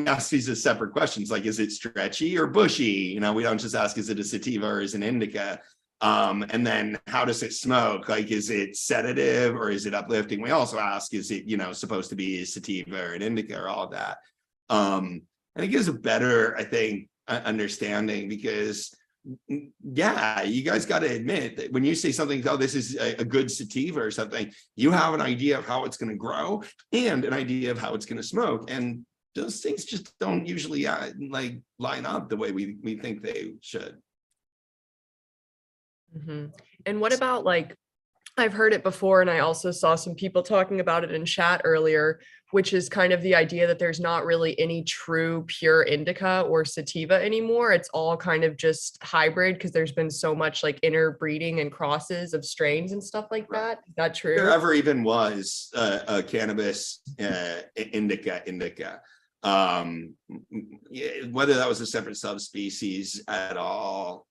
ask these as separate questions, like, is it stretchy or bushy? We don't just ask, is it a sativa or is it an indica? And then how does it smoke? Like, is it sedative or is it uplifting? We also ask, is it, supposed to be a sativa or an indica or all of that? And it gives a better, I think, understanding, because you guys got to admit that when you say something, oh, this is a good sativa or something, you have an idea of how it's going to grow and an idea of how it's going to smoke. And those things just don't usually line up the way we think they should. Mm-hmm. And what about, like, I've heard it before, and I also saw some people talking about it in chat earlier, which is kind of the idea that there's not really any true pure indica or sativa anymore. It's all kind of just hybrid because there's been so much like interbreeding and crosses of strains and stuff like that. Is that true? There ever even was a cannabis indica. Whether that was a separate subspecies at all,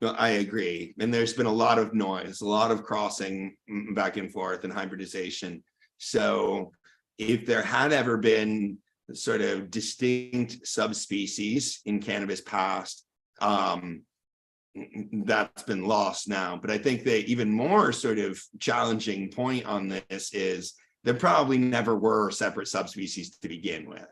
I agree. And there's been a lot of noise, a lot of crossing back and forth and hybridization. So if there had ever been sort of distinct subspecies in cannabis past, that's been lost now. But I think the even more sort of challenging point on this is there probably never were separate subspecies to begin with.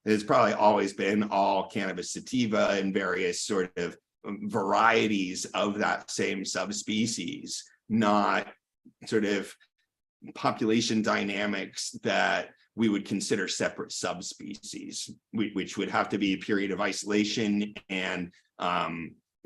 It's probably always been all cannabis sativa and various sort of varieties of that same subspecies, not sort of population dynamics that we would consider separate subspecies, which would have to be a period of isolation and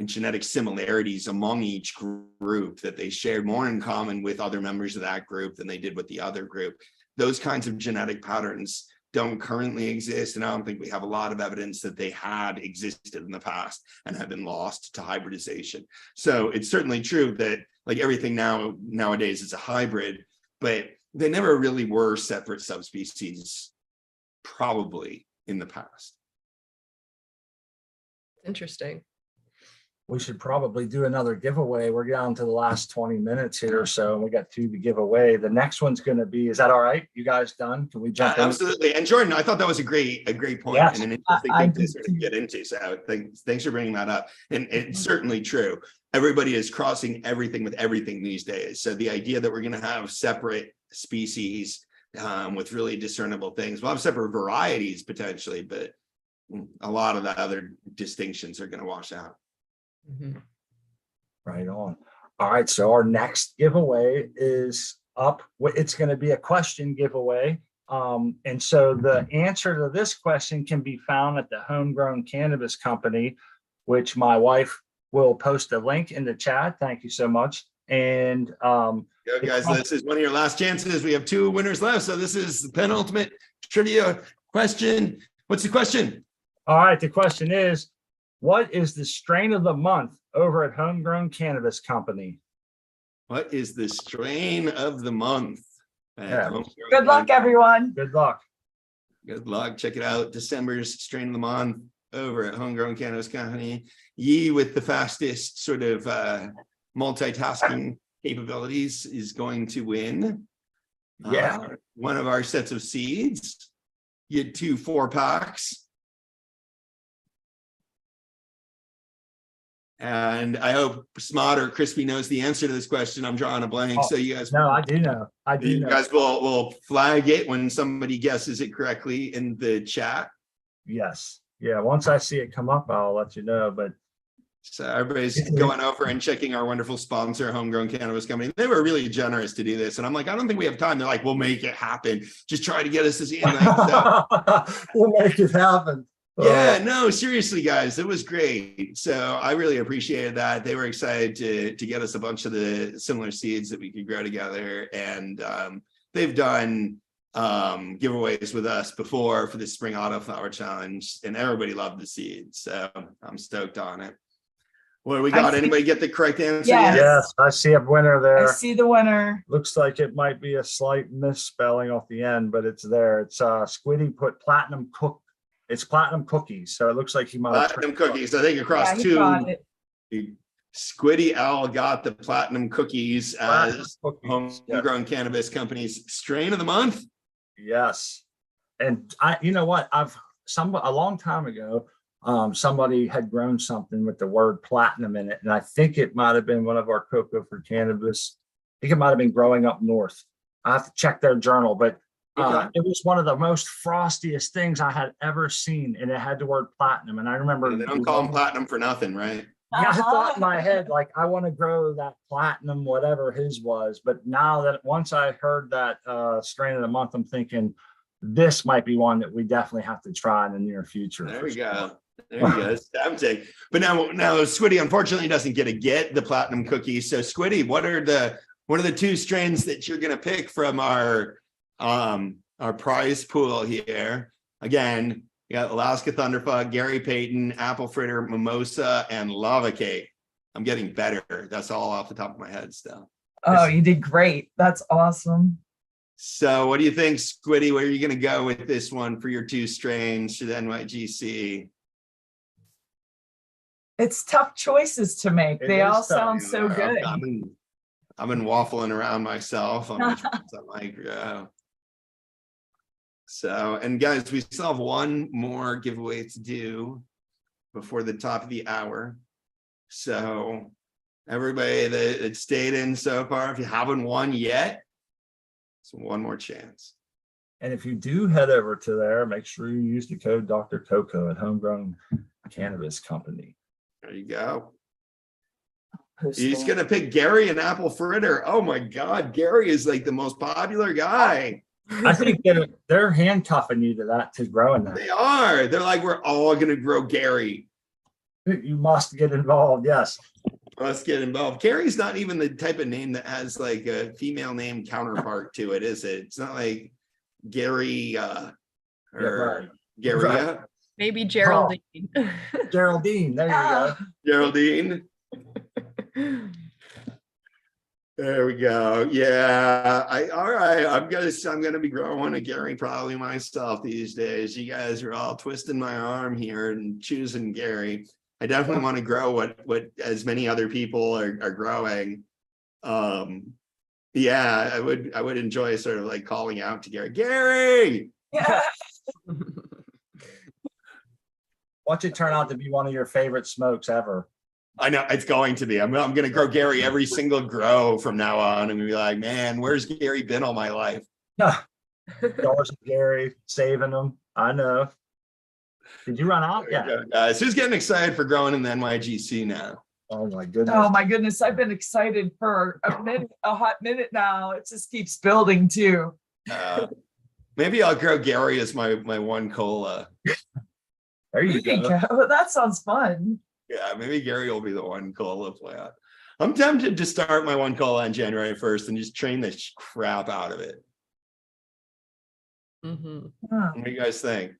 genetic similarities among each group, that they shared more in common with other members of that group than they did with the other group. Those kinds of genetic patterns don't currently exist, and I don't think we have a lot of evidence that they had existed in the past and have been lost to hybridization. So it's certainly true that like everything nowadays is a hybrid, but they never really were separate subspecies, probably in the past. Interesting. We should probably do another giveaway. We're down to the last 20 minutes here or so, and we got 2 to give away. The next one's going to be, is that all right? You guys done? Can we jump in? Absolutely. And Jordan, I thought that was a great point, yes, and an interesting thing to sort of get into. So thanks for bringing that up. And it's certainly true. Everybody is crossing everything with everything these days. So the idea that we're going to have separate species with really discernible things, we'll have separate varieties potentially, but a lot of the other distinctions are going to wash out. Mm-hmm. Right on. All right, so our next giveaway is up. It's going to be a question giveaway. And so the answer to this question can be found at the Homegrown Cannabis Company, which my wife will post a link in the chat. Thank you so much. And Yo, guys, this is one of your last chances. We have 2 winners left, so this is the penultimate trivia question. What's the question? all right, the question is, what is the strain of the month over at Homegrown Cannabis Company? What is the strain of the month? Yeah. Good luck, everyone. Good luck. Good luck. Check it out. December's strain of the month over at Homegrown Cannabis Company. Ye with the fastest sort of multitasking capabilities is going to win. Yeah. One of our sets of seeds. You had 2 4-packs. And I hope Smod or Crispy knows the answer to this question. I'm drawing a blank. So you guys, no, I do know. I do. You guys will flag it when somebody guesses it correctly in the chat. Yes. Yeah. Once I see it come up, I'll let you know. But so everybody's going over and checking our wonderful sponsor, Homegrown Cannabis Company. They were really generous to do this. And I'm like, I don't think we have time. They're like, we'll make it happen. Just try to get us to see it. We'll make it happen. Yeah, no, seriously, guys, it was great. So I really appreciated that. They were excited to get us a bunch of the similar seeds that we could grow together. And they've done giveaways with us before for the Spring Auto Flower Challenge, and everybody loved the seeds. So I'm stoked on it. What do we got? Anybody get the correct answer? Yes. Yes, I see a winner there. I see the winner. Looks like it might be a slight misspelling off the end, but it's there. It's Squiddy put platinum cook. It's platinum cookies, so it looks like he might have platinum cookies. I think across he got it. 2, Squiddy L got the platinum cookies as Homegrown Cannabis Company's strain of the month. Yes, and you know what? A long time ago, somebody had grown something with the word platinum in it, and I think it might have been one of our Cocoforcannabis. I think it might have been growing up north. I have to check their journal, but. It was one of the most frostiest things I had ever seen, and it had the word platinum. And I remember they don't call them platinum for nothing, right? Yeah, I thought in my head, like, I want to grow that platinum, whatever his was. But now that once I heard that strain of the month, I'm thinking this might be one that we definitely have to try in the near future. There we go. There you go. It's tempting. But now Squiddy unfortunately doesn't get the platinum cookies. So Squiddy, what are the What are the two strains that you're gonna pick from our prize pool here? Again, you got Alaska Thunderfuck, Gary Payton, Apple Fritter, Mimosa, and Lava Cake. I'm getting better. That's all off the top of my head still. Oh, you did great. That's awesome. So what do you think, Squiddy? Where are you going to go with this one for your two strains to the NYGC? It's tough choices to make. It They is all tough, sound you so know, good. I've been waffling around myself on which ones I might grow. So, and guys, we still have one more giveaway to do before the top of the hour. So everybody that stayed in so far, if you haven't won yet, it's one more chance. And if you do head over to there, make sure you use the code Dr. Coco at Homegrown Cannabis Company. There you go. He's going to pick Gary and Apple Fritter. Oh my God, Gary is like the most popular guy. I think they're handcuffing you to that, to growing that. They are. They're like, we're all going to grow Gary. You must get involved. Yes. Let's get involved. Gary's not even the type of name that has like a female name counterpart to it, is it? It's not like Gary or right. Gary. Right. Maybe Geraldine. Geraldine. There you go. Geraldine. There we go. Yeah. All right. I'm gonna be growing a Gary probably myself these days. You guys are all twisting my arm here and choosing Gary. I definitely want to grow what as many other people are growing. Yeah, I would enjoy sort of like calling out to Gary. Yeah. Watch it turn out to be one of your favorite smokes ever. I know it's going to be. I'm going to grow Gary every single grow from now on, and be like, man, where's Gary been all my life? Dollars of Gary, saving them. I know. Did you run out? Yeah. Sue's getting excited for growing in the NYGC now. Oh my goodness. Oh my goodness. I've been excited for a hot minute now. It just keeps building too. Maybe I'll grow Gary as my one cola. There you go. That sounds fun. Yeah, maybe Gary will be the one cola plant. I'm tempted to start my one cola on January 1st and just train the crap out of it. Mm-hmm. What do you guys think?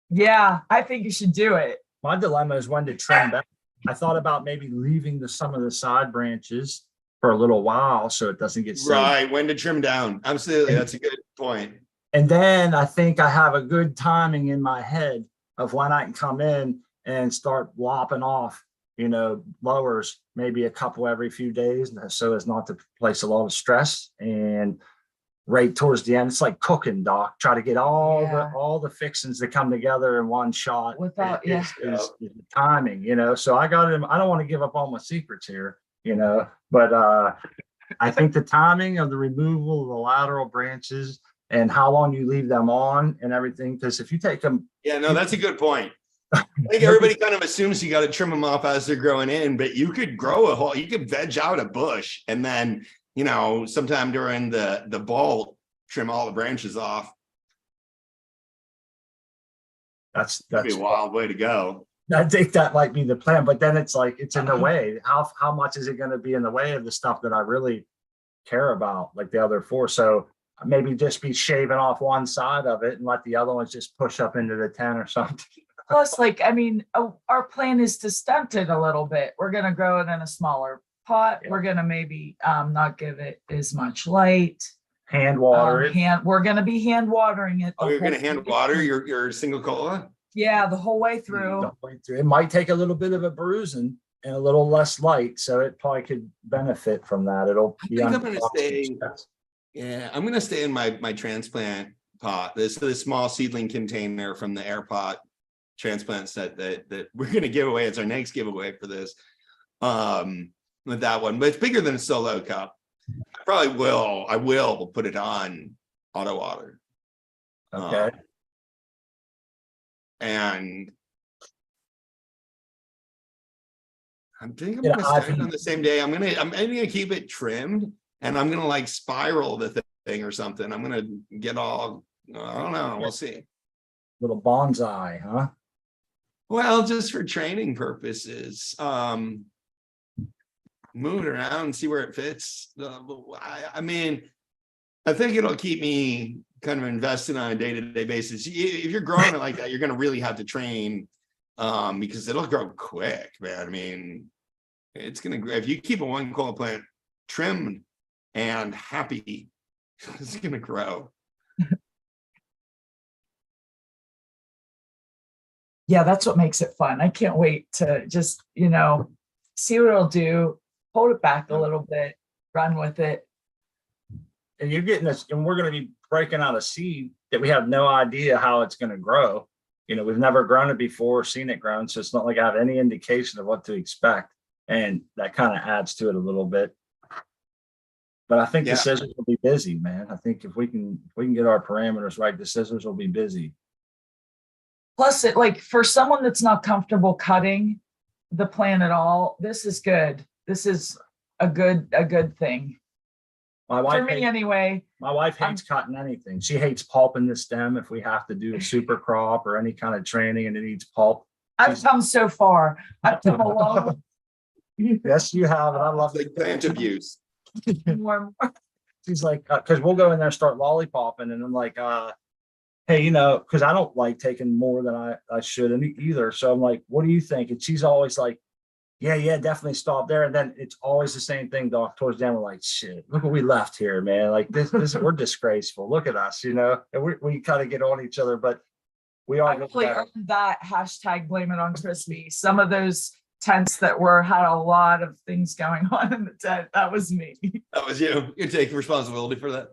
Yeah, I think you should do it. My dilemma is when to trim back. I thought about maybe leaving some of the side branches for a little while so it doesn't get sick. Right, when to trim down. Absolutely, that's a good point. And then I think I have a good timing in my head of when I can come in and start lopping off, lowers, maybe a couple every few days, so as not to place a lot of stress. And right towards the end, it's like cooking, Doc. Try to get all the fixings that come together in one shot. Without is the timing, So I got him. I don't want to give up all my secrets here, but I think the timing of the removal of the lateral branches and how long you leave them on and everything, because if you take them. Yeah, no, that's a good point. I think everybody kind of assumes you got to trim them off as they're growing in, but you could grow you could veg out a bush and then, sometime during the bolt, trim all the branches off. That's a wild way to go. I think that might be the plan, but then it's like, it's in the way. How much is it going to be in the way of the stuff that I really care about, like the other four? So maybe just be shaving off one side of it and let the other ones just push up into the 10 or something. Plus, our plan is to stunt it a little bit. We're going to grow it in a smaller pot. Yeah. We're going to maybe not give it as much light. Hand water it. We're going to be hand watering it. Oh, you're going to hand water your single cola? Yeah, the whole way through. It might take a little bit of a bruising and a little less light, so it probably could benefit from that. I'm going to stay. Yeah, I'm going to stay in my transplant pot. This small seedling container from the air pot transplant set that we're going to give away. It's our next giveaway for this. With that one, but it's bigger than a solo cup. I will put it on auto water. Okay. And I'm thinking I'm gonna start on the same day. I'm gonna keep it trimmed, and I'm gonna like spiral the thing or something. I'm gonna get all, I don't know. We'll see. Little bonsai, huh? Well, just for training purposes. move it around, see where it fits. I mean, I think it'll keep me kind of invested on a day-to-day basis. If you're growing it like that, you're going to really have to train because it'll grow quick, man. I mean, it's going to grow. If you keep a one cola plant trimmed and happy, it's going to grow. Yeah, that's what makes it fun. I can't wait to just, see what it'll do, hold it back a little bit, run with it. And you're getting this, and we're going to be breaking out a seed that we have no idea how it's going to grow. We've never grown it before, seen it grown, so it's not like I have any indication of what to expect. And that kind of adds to it a little bit. But I think the scissors will be busy, man. I think if we can get our parameters right, the scissors will be busy. Plus, it like for someone that's not comfortable cutting the plant at all, this is good. This is a good thing. My wife For me, anyway. My wife hates cutting anything. She hates pulping the stem if we have to do a super crop or any kind of training and it needs pulp. I've come so far. I've come a long. Yes, you have, and I love Like plant abuse. More and more. She's like, because we'll go in there and start lollipopping, and I'm like, hey, because I don't like taking more than I should either. So I'm like, what do you think? And she's always like, yeah, definitely stop there. And then it's always the same thing, Doc. Towards the end, we're like, shit, look what we left here, man. Like this we're disgraceful. Look at us, and we kind of get on each other, but we are. I actually earned that hashtag blame it on Crispy. Some of those tents that had a lot of things going on in the tent. That was me. That was you. You're taking responsibility for that.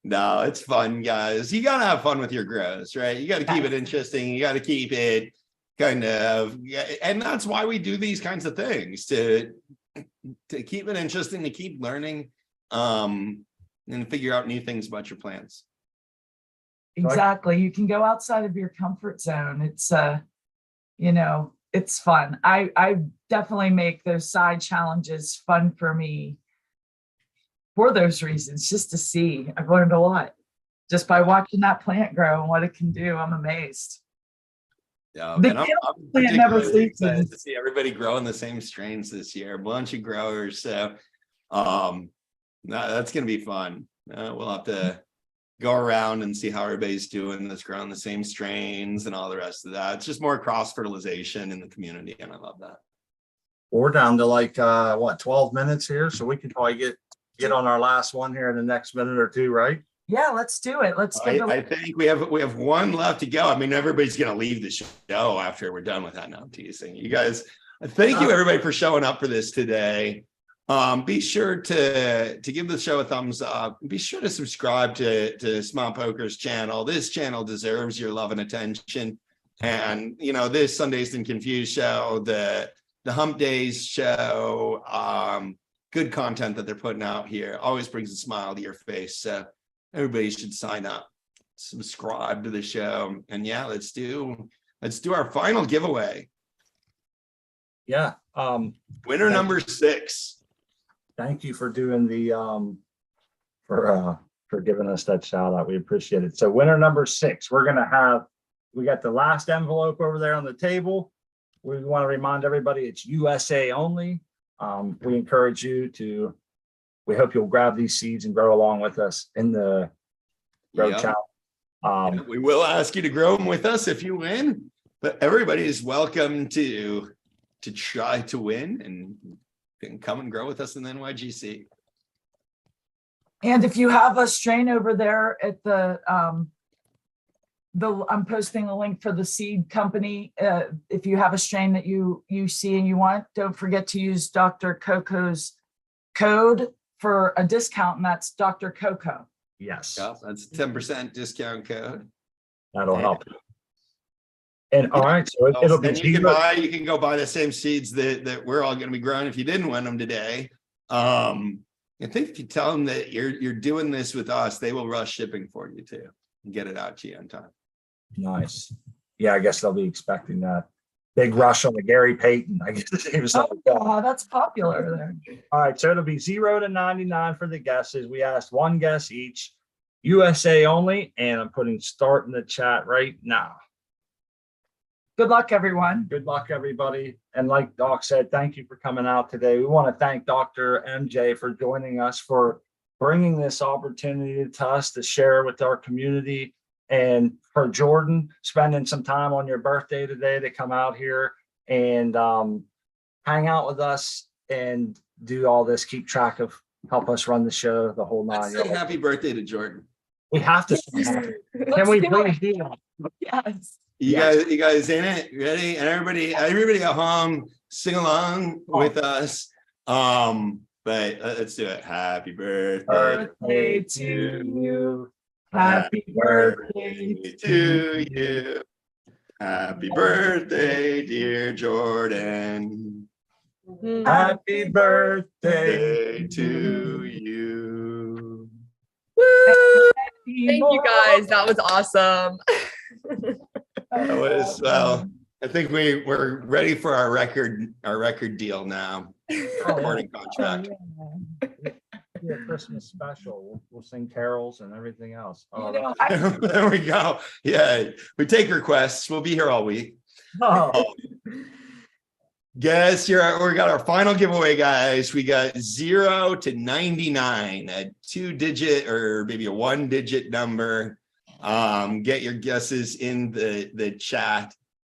No, it's fun, guys. You got to have fun with your grows, right? You got to keep it interesting. You got to keep it kind of, and that's why we do these kinds of things, to keep it interesting, to keep learning, and figure out new things about your plants. Exactly. You can go outside of your comfort zone. It's it's fun. I definitely make those side challenges fun for me for those reasons, just to see. I've learned a lot just by watching that plant grow and what it can do. I'm amazed. Yeah, The and I'm plant never particularly excited sleeps. to see everybody growing the same strains this year. A bunch of growers, so that's going to be fun. We'll have to go around and see how everybody's doing that's growing the same strains and all the rest of that. It's just more cross fertilization in the community, and I love that. We're down to like 12 minutes here, so we can probably get on our last one here in the next minute or two, right? Yeah, let's do it. Let's get I think we have one left to go. I mean, everybody's going to leave the show after we're done with that. Now I'm teasing you guys. Thank you everybody for showing up for this today. Be sure to give the show a thumbs up. Be sure to subscribe to Smart Poker's channel. This channel deserves your love and attention. And this Sundazed and Confused show, the Hump Days show, good content that they're putting out here always brings a smile to your face. So everybody should sign up, subscribe to the show, and yeah, let's do our final giveaway. Yeah. Winner number 6. Thank you for doing the for giving us that shout out. We appreciate it. So winner number 6, we got the last envelope over there on the table. We want to remind everybody it's USA only. We encourage you we hope you'll grab these seeds and grow along with us in the grow challenge. We will ask you to grow them with us if you win, but everybody is welcome to try to win and come and grow with us in the NYGC. And if you have a strain over there at I'm posting the link for the seed company. If you have a strain that you see and you want, don't forget to use Dr. Coco's code for a discount, and that's Dr. Coco. Yes. Yeah, that's 10% discount code. That'll help. And all right, so it'll be you can go buy the same seeds that we're all going to be growing if you didn't win them today. I think if you tell them that you're doing this with us, they will rush shipping for you too and get it out to you on time. Nice. Yeah, I guess they'll be expecting that big rush on the Gary Payton. I guess the name is something. Oh, that's popular there. All right, so it'll be 0 to 99 for the guesses. We asked one guess each, USA only, and I'm putting start in the chat right now. Good luck, everyone. Good luck, everybody. And like Doc said, thank you for coming out today. We want to thank Dr. MJ for joining us, for bringing this opportunity to us to share with our community, and for Jordan spending some time on your birthday today to come out here and hang out with us and do all this, keep track of, help us run the show the whole Let's night. say happy birthday to Jordan. We have to say happy. Can Let's we do please it. do that? Yes. You guys in it? Ready? And everybody at home, sing along with us. But let's do it. Happy birthday Birthday to you. Happy birthday to you. Happy birthday, dear Jordan. Happy birthday To you. Woo! Happy Thank you guys. That was awesome. That was, well, I think we're ready for our record deal now. Recording contract. Yeah, Christmas special. We'll sing carols and everything else. Oh, You know, There we go. Yeah, we take requests. We'll be here all week. oh, Guess we got our final giveaway, guys. We got 0 to 99, a 2-digit or maybe a 1-digit number. Get your guesses in the chat.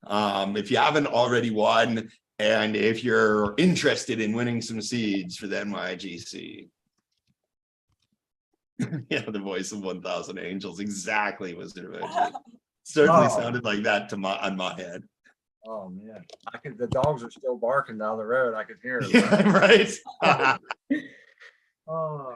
If you haven't already won, and if you're interested in winning some seeds for the NYGC. Yeah, the voice of 1,000 Angels, exactly, was it eventually. Certainly sounded like that on my head. oh man, the dogs are still barking down the road. I could hear it. Yeah, right. Oh,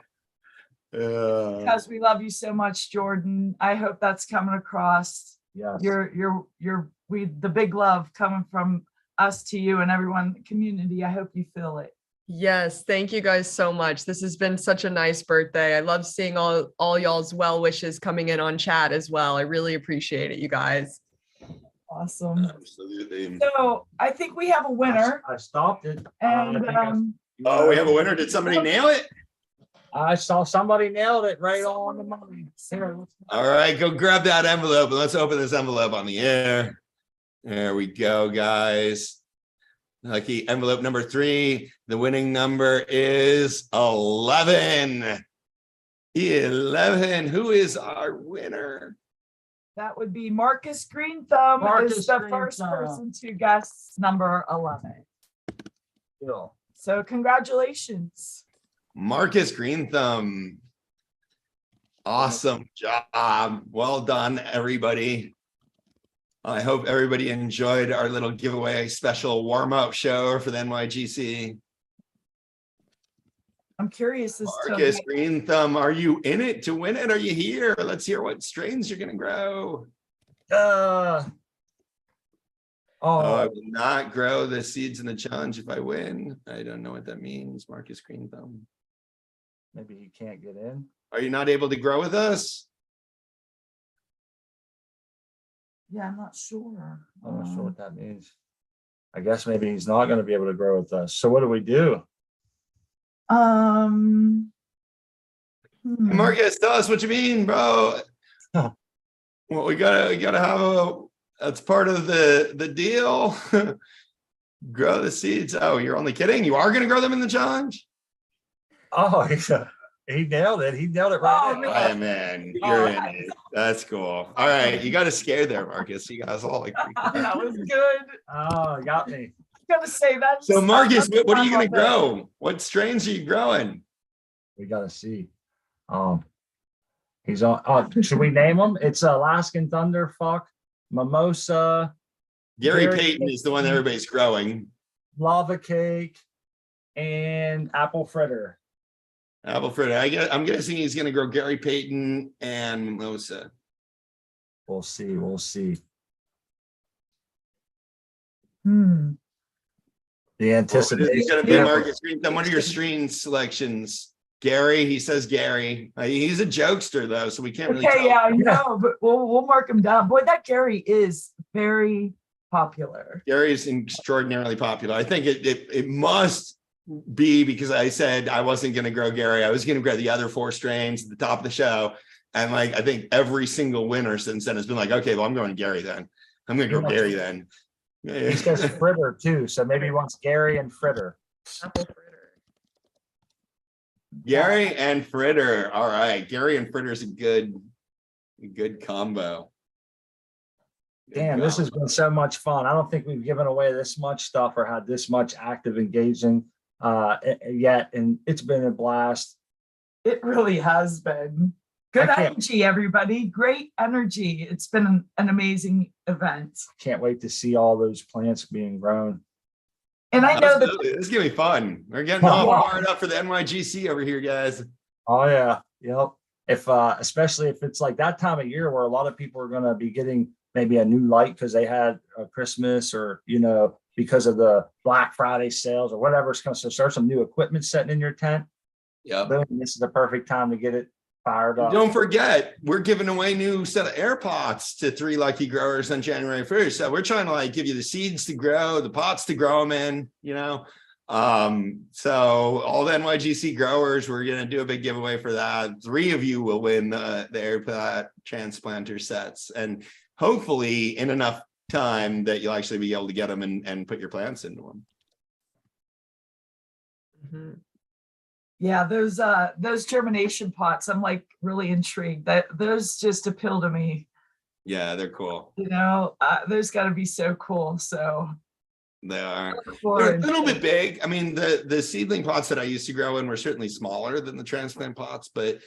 because we love you so much, Jordan. I hope that's coming across. yes. The big love coming from us to you and everyone in the community. I hope you feel it. Yes, thank you guys so much. This has been such a nice birthday. I love seeing all y'all's well wishes coming in on chat as well. I really appreciate it, you guys. Awesome. Absolutely. So I think we have a winner. I stopped it. And Oh, we have a winner. Did somebody nail it? I saw somebody nailed it right on the money. Here, let's- All right, go grab that envelope and let's open this envelope on the air. There we go, guys. Lucky envelope number 3. The winning number is 11. 11. Who is our winner? that would be Marcus Green Thumb Marcus is the Green first Thumb. person to guess number 11. Cool. So congratulations. Marcus Green Thumb. Awesome job. Well done, everybody. I hope everybody enjoyed our little giveaway special warm-up show for the NYGC. I'm curious as Marcus to Green Thumb, are you in it to win it? Are you here? Let's hear what strains you're gonna grow. Oh, I will not grow the seeds in the challenge if I win. I don't know what that means, Marcus Green Thumb. maybe he can't get in. Are you not able to grow with us? yeah, I'm not sure. I'm not sure what that means. I guess maybe he's not going to be able to grow with us. So what do we do? Hmm. Marcus, tell us what you mean, bro. Huh. Well, we gotta have that's part of the deal. Grow the seeds. Oh, you're only kidding. You are gonna grow them in the challenge? Oh, he nailed it. He nailed it right. Oh, in. Hey, man, you're in it. That's cool. All right, you got us scared there, Marcus. You guys all like. That was good. Oh, got me. I'm gonna say that. So, Marcus, what are you gonna grow? What strains are you growing? We got to see. He's on. Should we name him? It's Alaskan Thunderfuck, Mimosa, Gary Gary Payton is the one everybody's growing. Lava Cake, and Apple Fritter. Apple Fritter. I'm guessing he's gonna grow Gary Payton and Mimosa. We'll see. We'll see. Hmm. The He's anticipation. gonna be Yeah. Marcus Green Thumb. What are your strain selections? Gary, he says Gary. He's a jokester though, so we can't really Okay, tell. yeah, I know, but we'll mark him down. Boy, that Gary is very popular. Gary is extraordinarily popular. I think it must be because I said I wasn't going to grow Gary. I was going to grow the other 4 strains at the top of the show. And like, I think every single winner since then has been like, okay, well, I'm going Gary then. I'm going to grow Gary then. He says fritter too, so maybe he wants Gary and fritter. Apple fritter. Gary and Fritter. All right. Gary and Fritter is a good combo. Good Damn, this has combo. been so much fun. I don't think we've given away this much stuff or had this much active engaging yet, and it's been a blast. It really has been. Good I can't- energy, everybody. Great energy. It's been an amazing event. Can't wait to see all those plants being grown. And I know that Absolutely. This is gonna be fun. We're getting all fired up for the NYGC over here, guys. Oh yeah, yep. If especially if it's like that time of year where a lot of people are going to be getting maybe a new light because they had a Christmas or because of the Black Friday sales or whatever's going to start some new equipment setting in your tent. Yep. Boom, this is the perfect time to get it fired up. Don't forget, we're giving away new set of air pots to 3 lucky growers on January 1st. So we're trying to like give you the seeds to grow, the pots to grow them in, So all the NYGC growers, we're going to do a big giveaway for that. 3 of you will win the air pot transplanter sets, and hopefully in enough time that you'll actually be able to get them and put your plants into them. Mm-hmm. yeah, those germination pots, I'm like really intrigued. That those just appeal to me. Yeah, they're cool. Those got to be so cool. So They are. They're a forward little to- bit big. I mean, the seedling pots that I used to grow in were certainly smaller than the transplant pots, but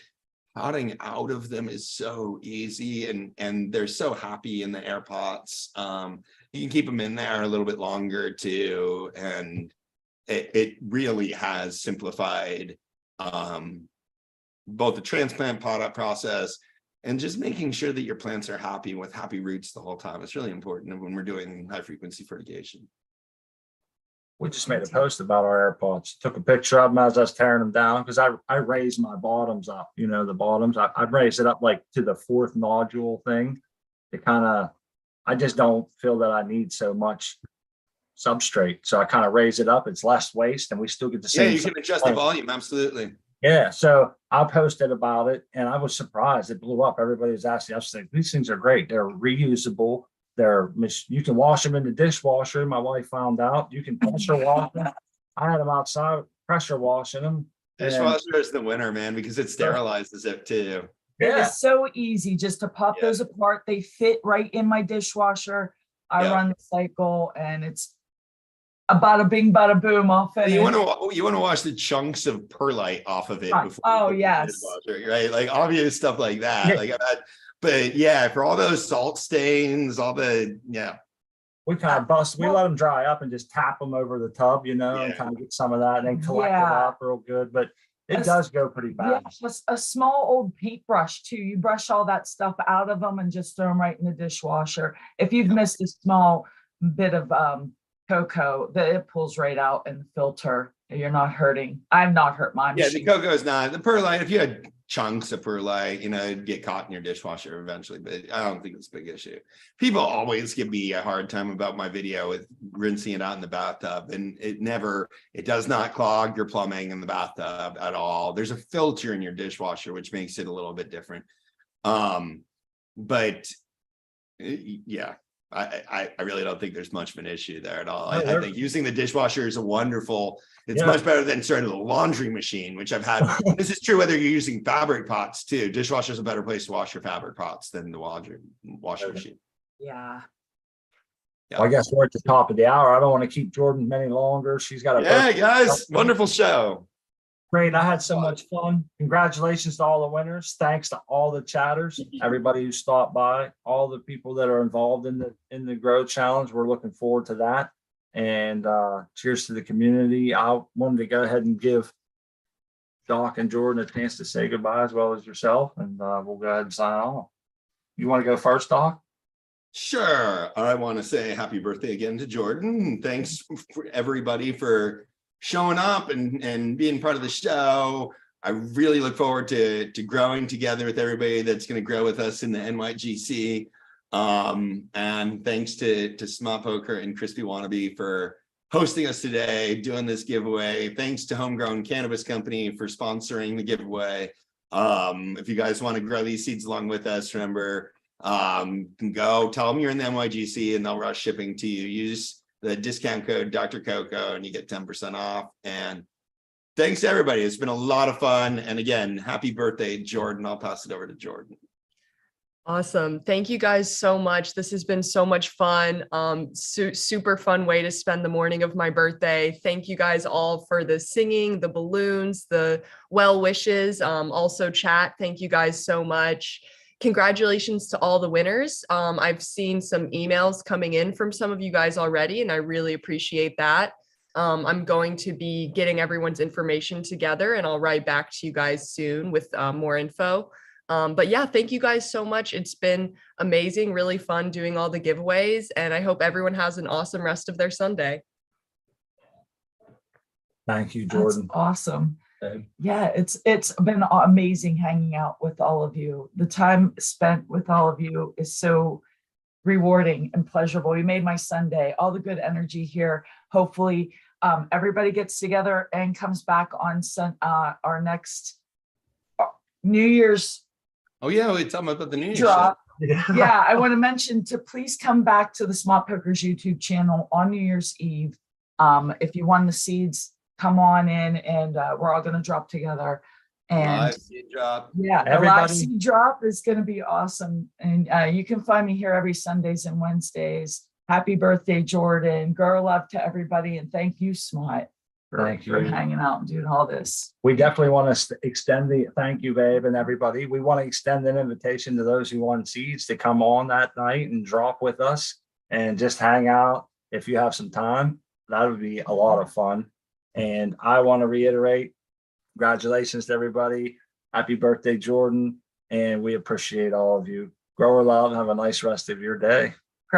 potting out of them is so easy, and they're so happy in the air pots. You can keep them in there a little bit longer too, and it really has simplified both the transplant pot up process and just making sure that your plants are happy with happy roots the whole time. It's really important when we're doing high frequency fertigation. We just made a post about our air pots. Took a picture of them as I was tearing them down because I raised my bottoms up. The bottoms. I raised it up like to the 4th nodule thing. I just don't feel that I need so much substrate, so I kind of raise it up. It's less waste, and we still get the same. Yeah, you can adjust the volume. Absolutely. Yeah, so I posted about it, and I was surprised. It blew up. Everybody was asking. I was like, these things are great. They're reusable. You can wash them in the dishwasher. My wife found out you can pressure wash them. I had them outside pressure washing them. Dishwasher is the winner, man, because it sterilizes it too. It Yeah, is so easy just to pop those apart. They fit right in my dishwasher. I run the cycle, and it's a bada bing, bada boom. I'll finish. You want to wash the chunks of perlite off of it Right. before. Oh, you put it in the yes. dishwasher, right? Like obvious stuff like that. Yeah. But yeah, for all those salt stains, we kind of bust. We let them dry up and just tap them over the tub, and kind of get some of that, and then collect it up real good. But it does go pretty Yeah, fast. just a small old paintbrush too. You brush all that stuff out of them and just throw them right in the dishwasher. If you've missed a small bit of cocoa, that it pulls right out in the filter. You're not hurting. I've not hurt my the machine. cocoa is not the perlite. If you had chunks of perlite, it'd get caught in your dishwasher eventually, but I don't think it's a big issue. People always give me a hard time about my video with rinsing it out in the bathtub, and it does not clog your plumbing in the bathtub at all. There's a filter in your dishwasher, which makes it a little bit different. But yeah, I really don't think there's much of an issue there at all. I think using the dishwasher is it's much better than sort of the laundry machine, which I've had. This is true whether you're using fabric pots too. Dishwasher is a better place to wash your fabric pots than the washing machine. Yeah. Well, I guess we're at the top of the hour. I don't want to keep Jordan any longer. She's got Guys, wonderful show. Great. I had so much fun. Congratulations to all the winners. Thanks to all the chatters, everybody who stopped by, all the people that are involved in the Grow Challenge. We're looking forward to that. And cheers to the community. I wanted to go ahead and give Doc and Jordan a chance to say goodbye as well as yourself. And we'll go ahead and sign off. You want to go first, Doc? Sure. I want to say happy birthday again to Jordan. Thanks for everybody for showing up and being part of the show. I really look forward to growing together with everybody that's going to grow with us in the NYGC. And thanks to Smart Poker and Crispy Wannabe for hosting us today, doing this giveaway. Thanks to Homegrown Cannabis Company for sponsoring the giveaway. If you guys want to grow these seeds along with us, remember, You can go tell them you're in the NYGC and they'll rush shipping to you. Use the discount code Dr. Coco and you get 10% off. And thanks to everybody. It's been a lot of fun. And again, happy birthday, Jordan. I'll pass it over to Jordan. Awesome. Thank you guys so much. This has been so much fun. Super fun way to spend the morning of my birthday. Thank you guys all for the singing, the balloons, the well wishes. Also chat. Thank you guys so much. Congratulations to all the winners. I've seen some emails coming in from some of you guys already, and I really appreciate that. I'm going to be getting everyone's information together and I'll write back to you guys soon with more info. But yeah, thank you guys so much. It's been amazing, really fun doing all the giveaways, and I hope everyone has an awesome rest of their Sunday. Thank you, Jordan. That's awesome. Okay. Yeah, it's been amazing hanging out with all of you. The time spent with all of you is so rewarding and pleasurable. You made my Sunday. All the good energy here. Hopefully, everybody gets together and comes back on our next New Year's. Oh yeah, we're talking about the New Year's drop. show. Yeah, I want to mention to please come back to the Smart Pokers YouTube channel on New Year's Eve. If you won the seeds, come on in and we're all going to drop together. And Live seed drop. yeah, a live seed drop is going to be awesome. And you can find me here every Sundays and Wednesdays. Happy birthday, Jordan. Girl love to everybody. And thank you, Smart, Thank for you. hanging out and doing all this. We definitely want to extend the thank you, babe, and everybody. We want to extend an invitation to those who won seeds to come on that night and drop with us and just hang out. If you have some time, that would be a lot of fun. And I want to reiterate, congratulations to everybody. Happy birthday, Jordan. And we appreciate all of you. Grower love. Have a nice rest of your day.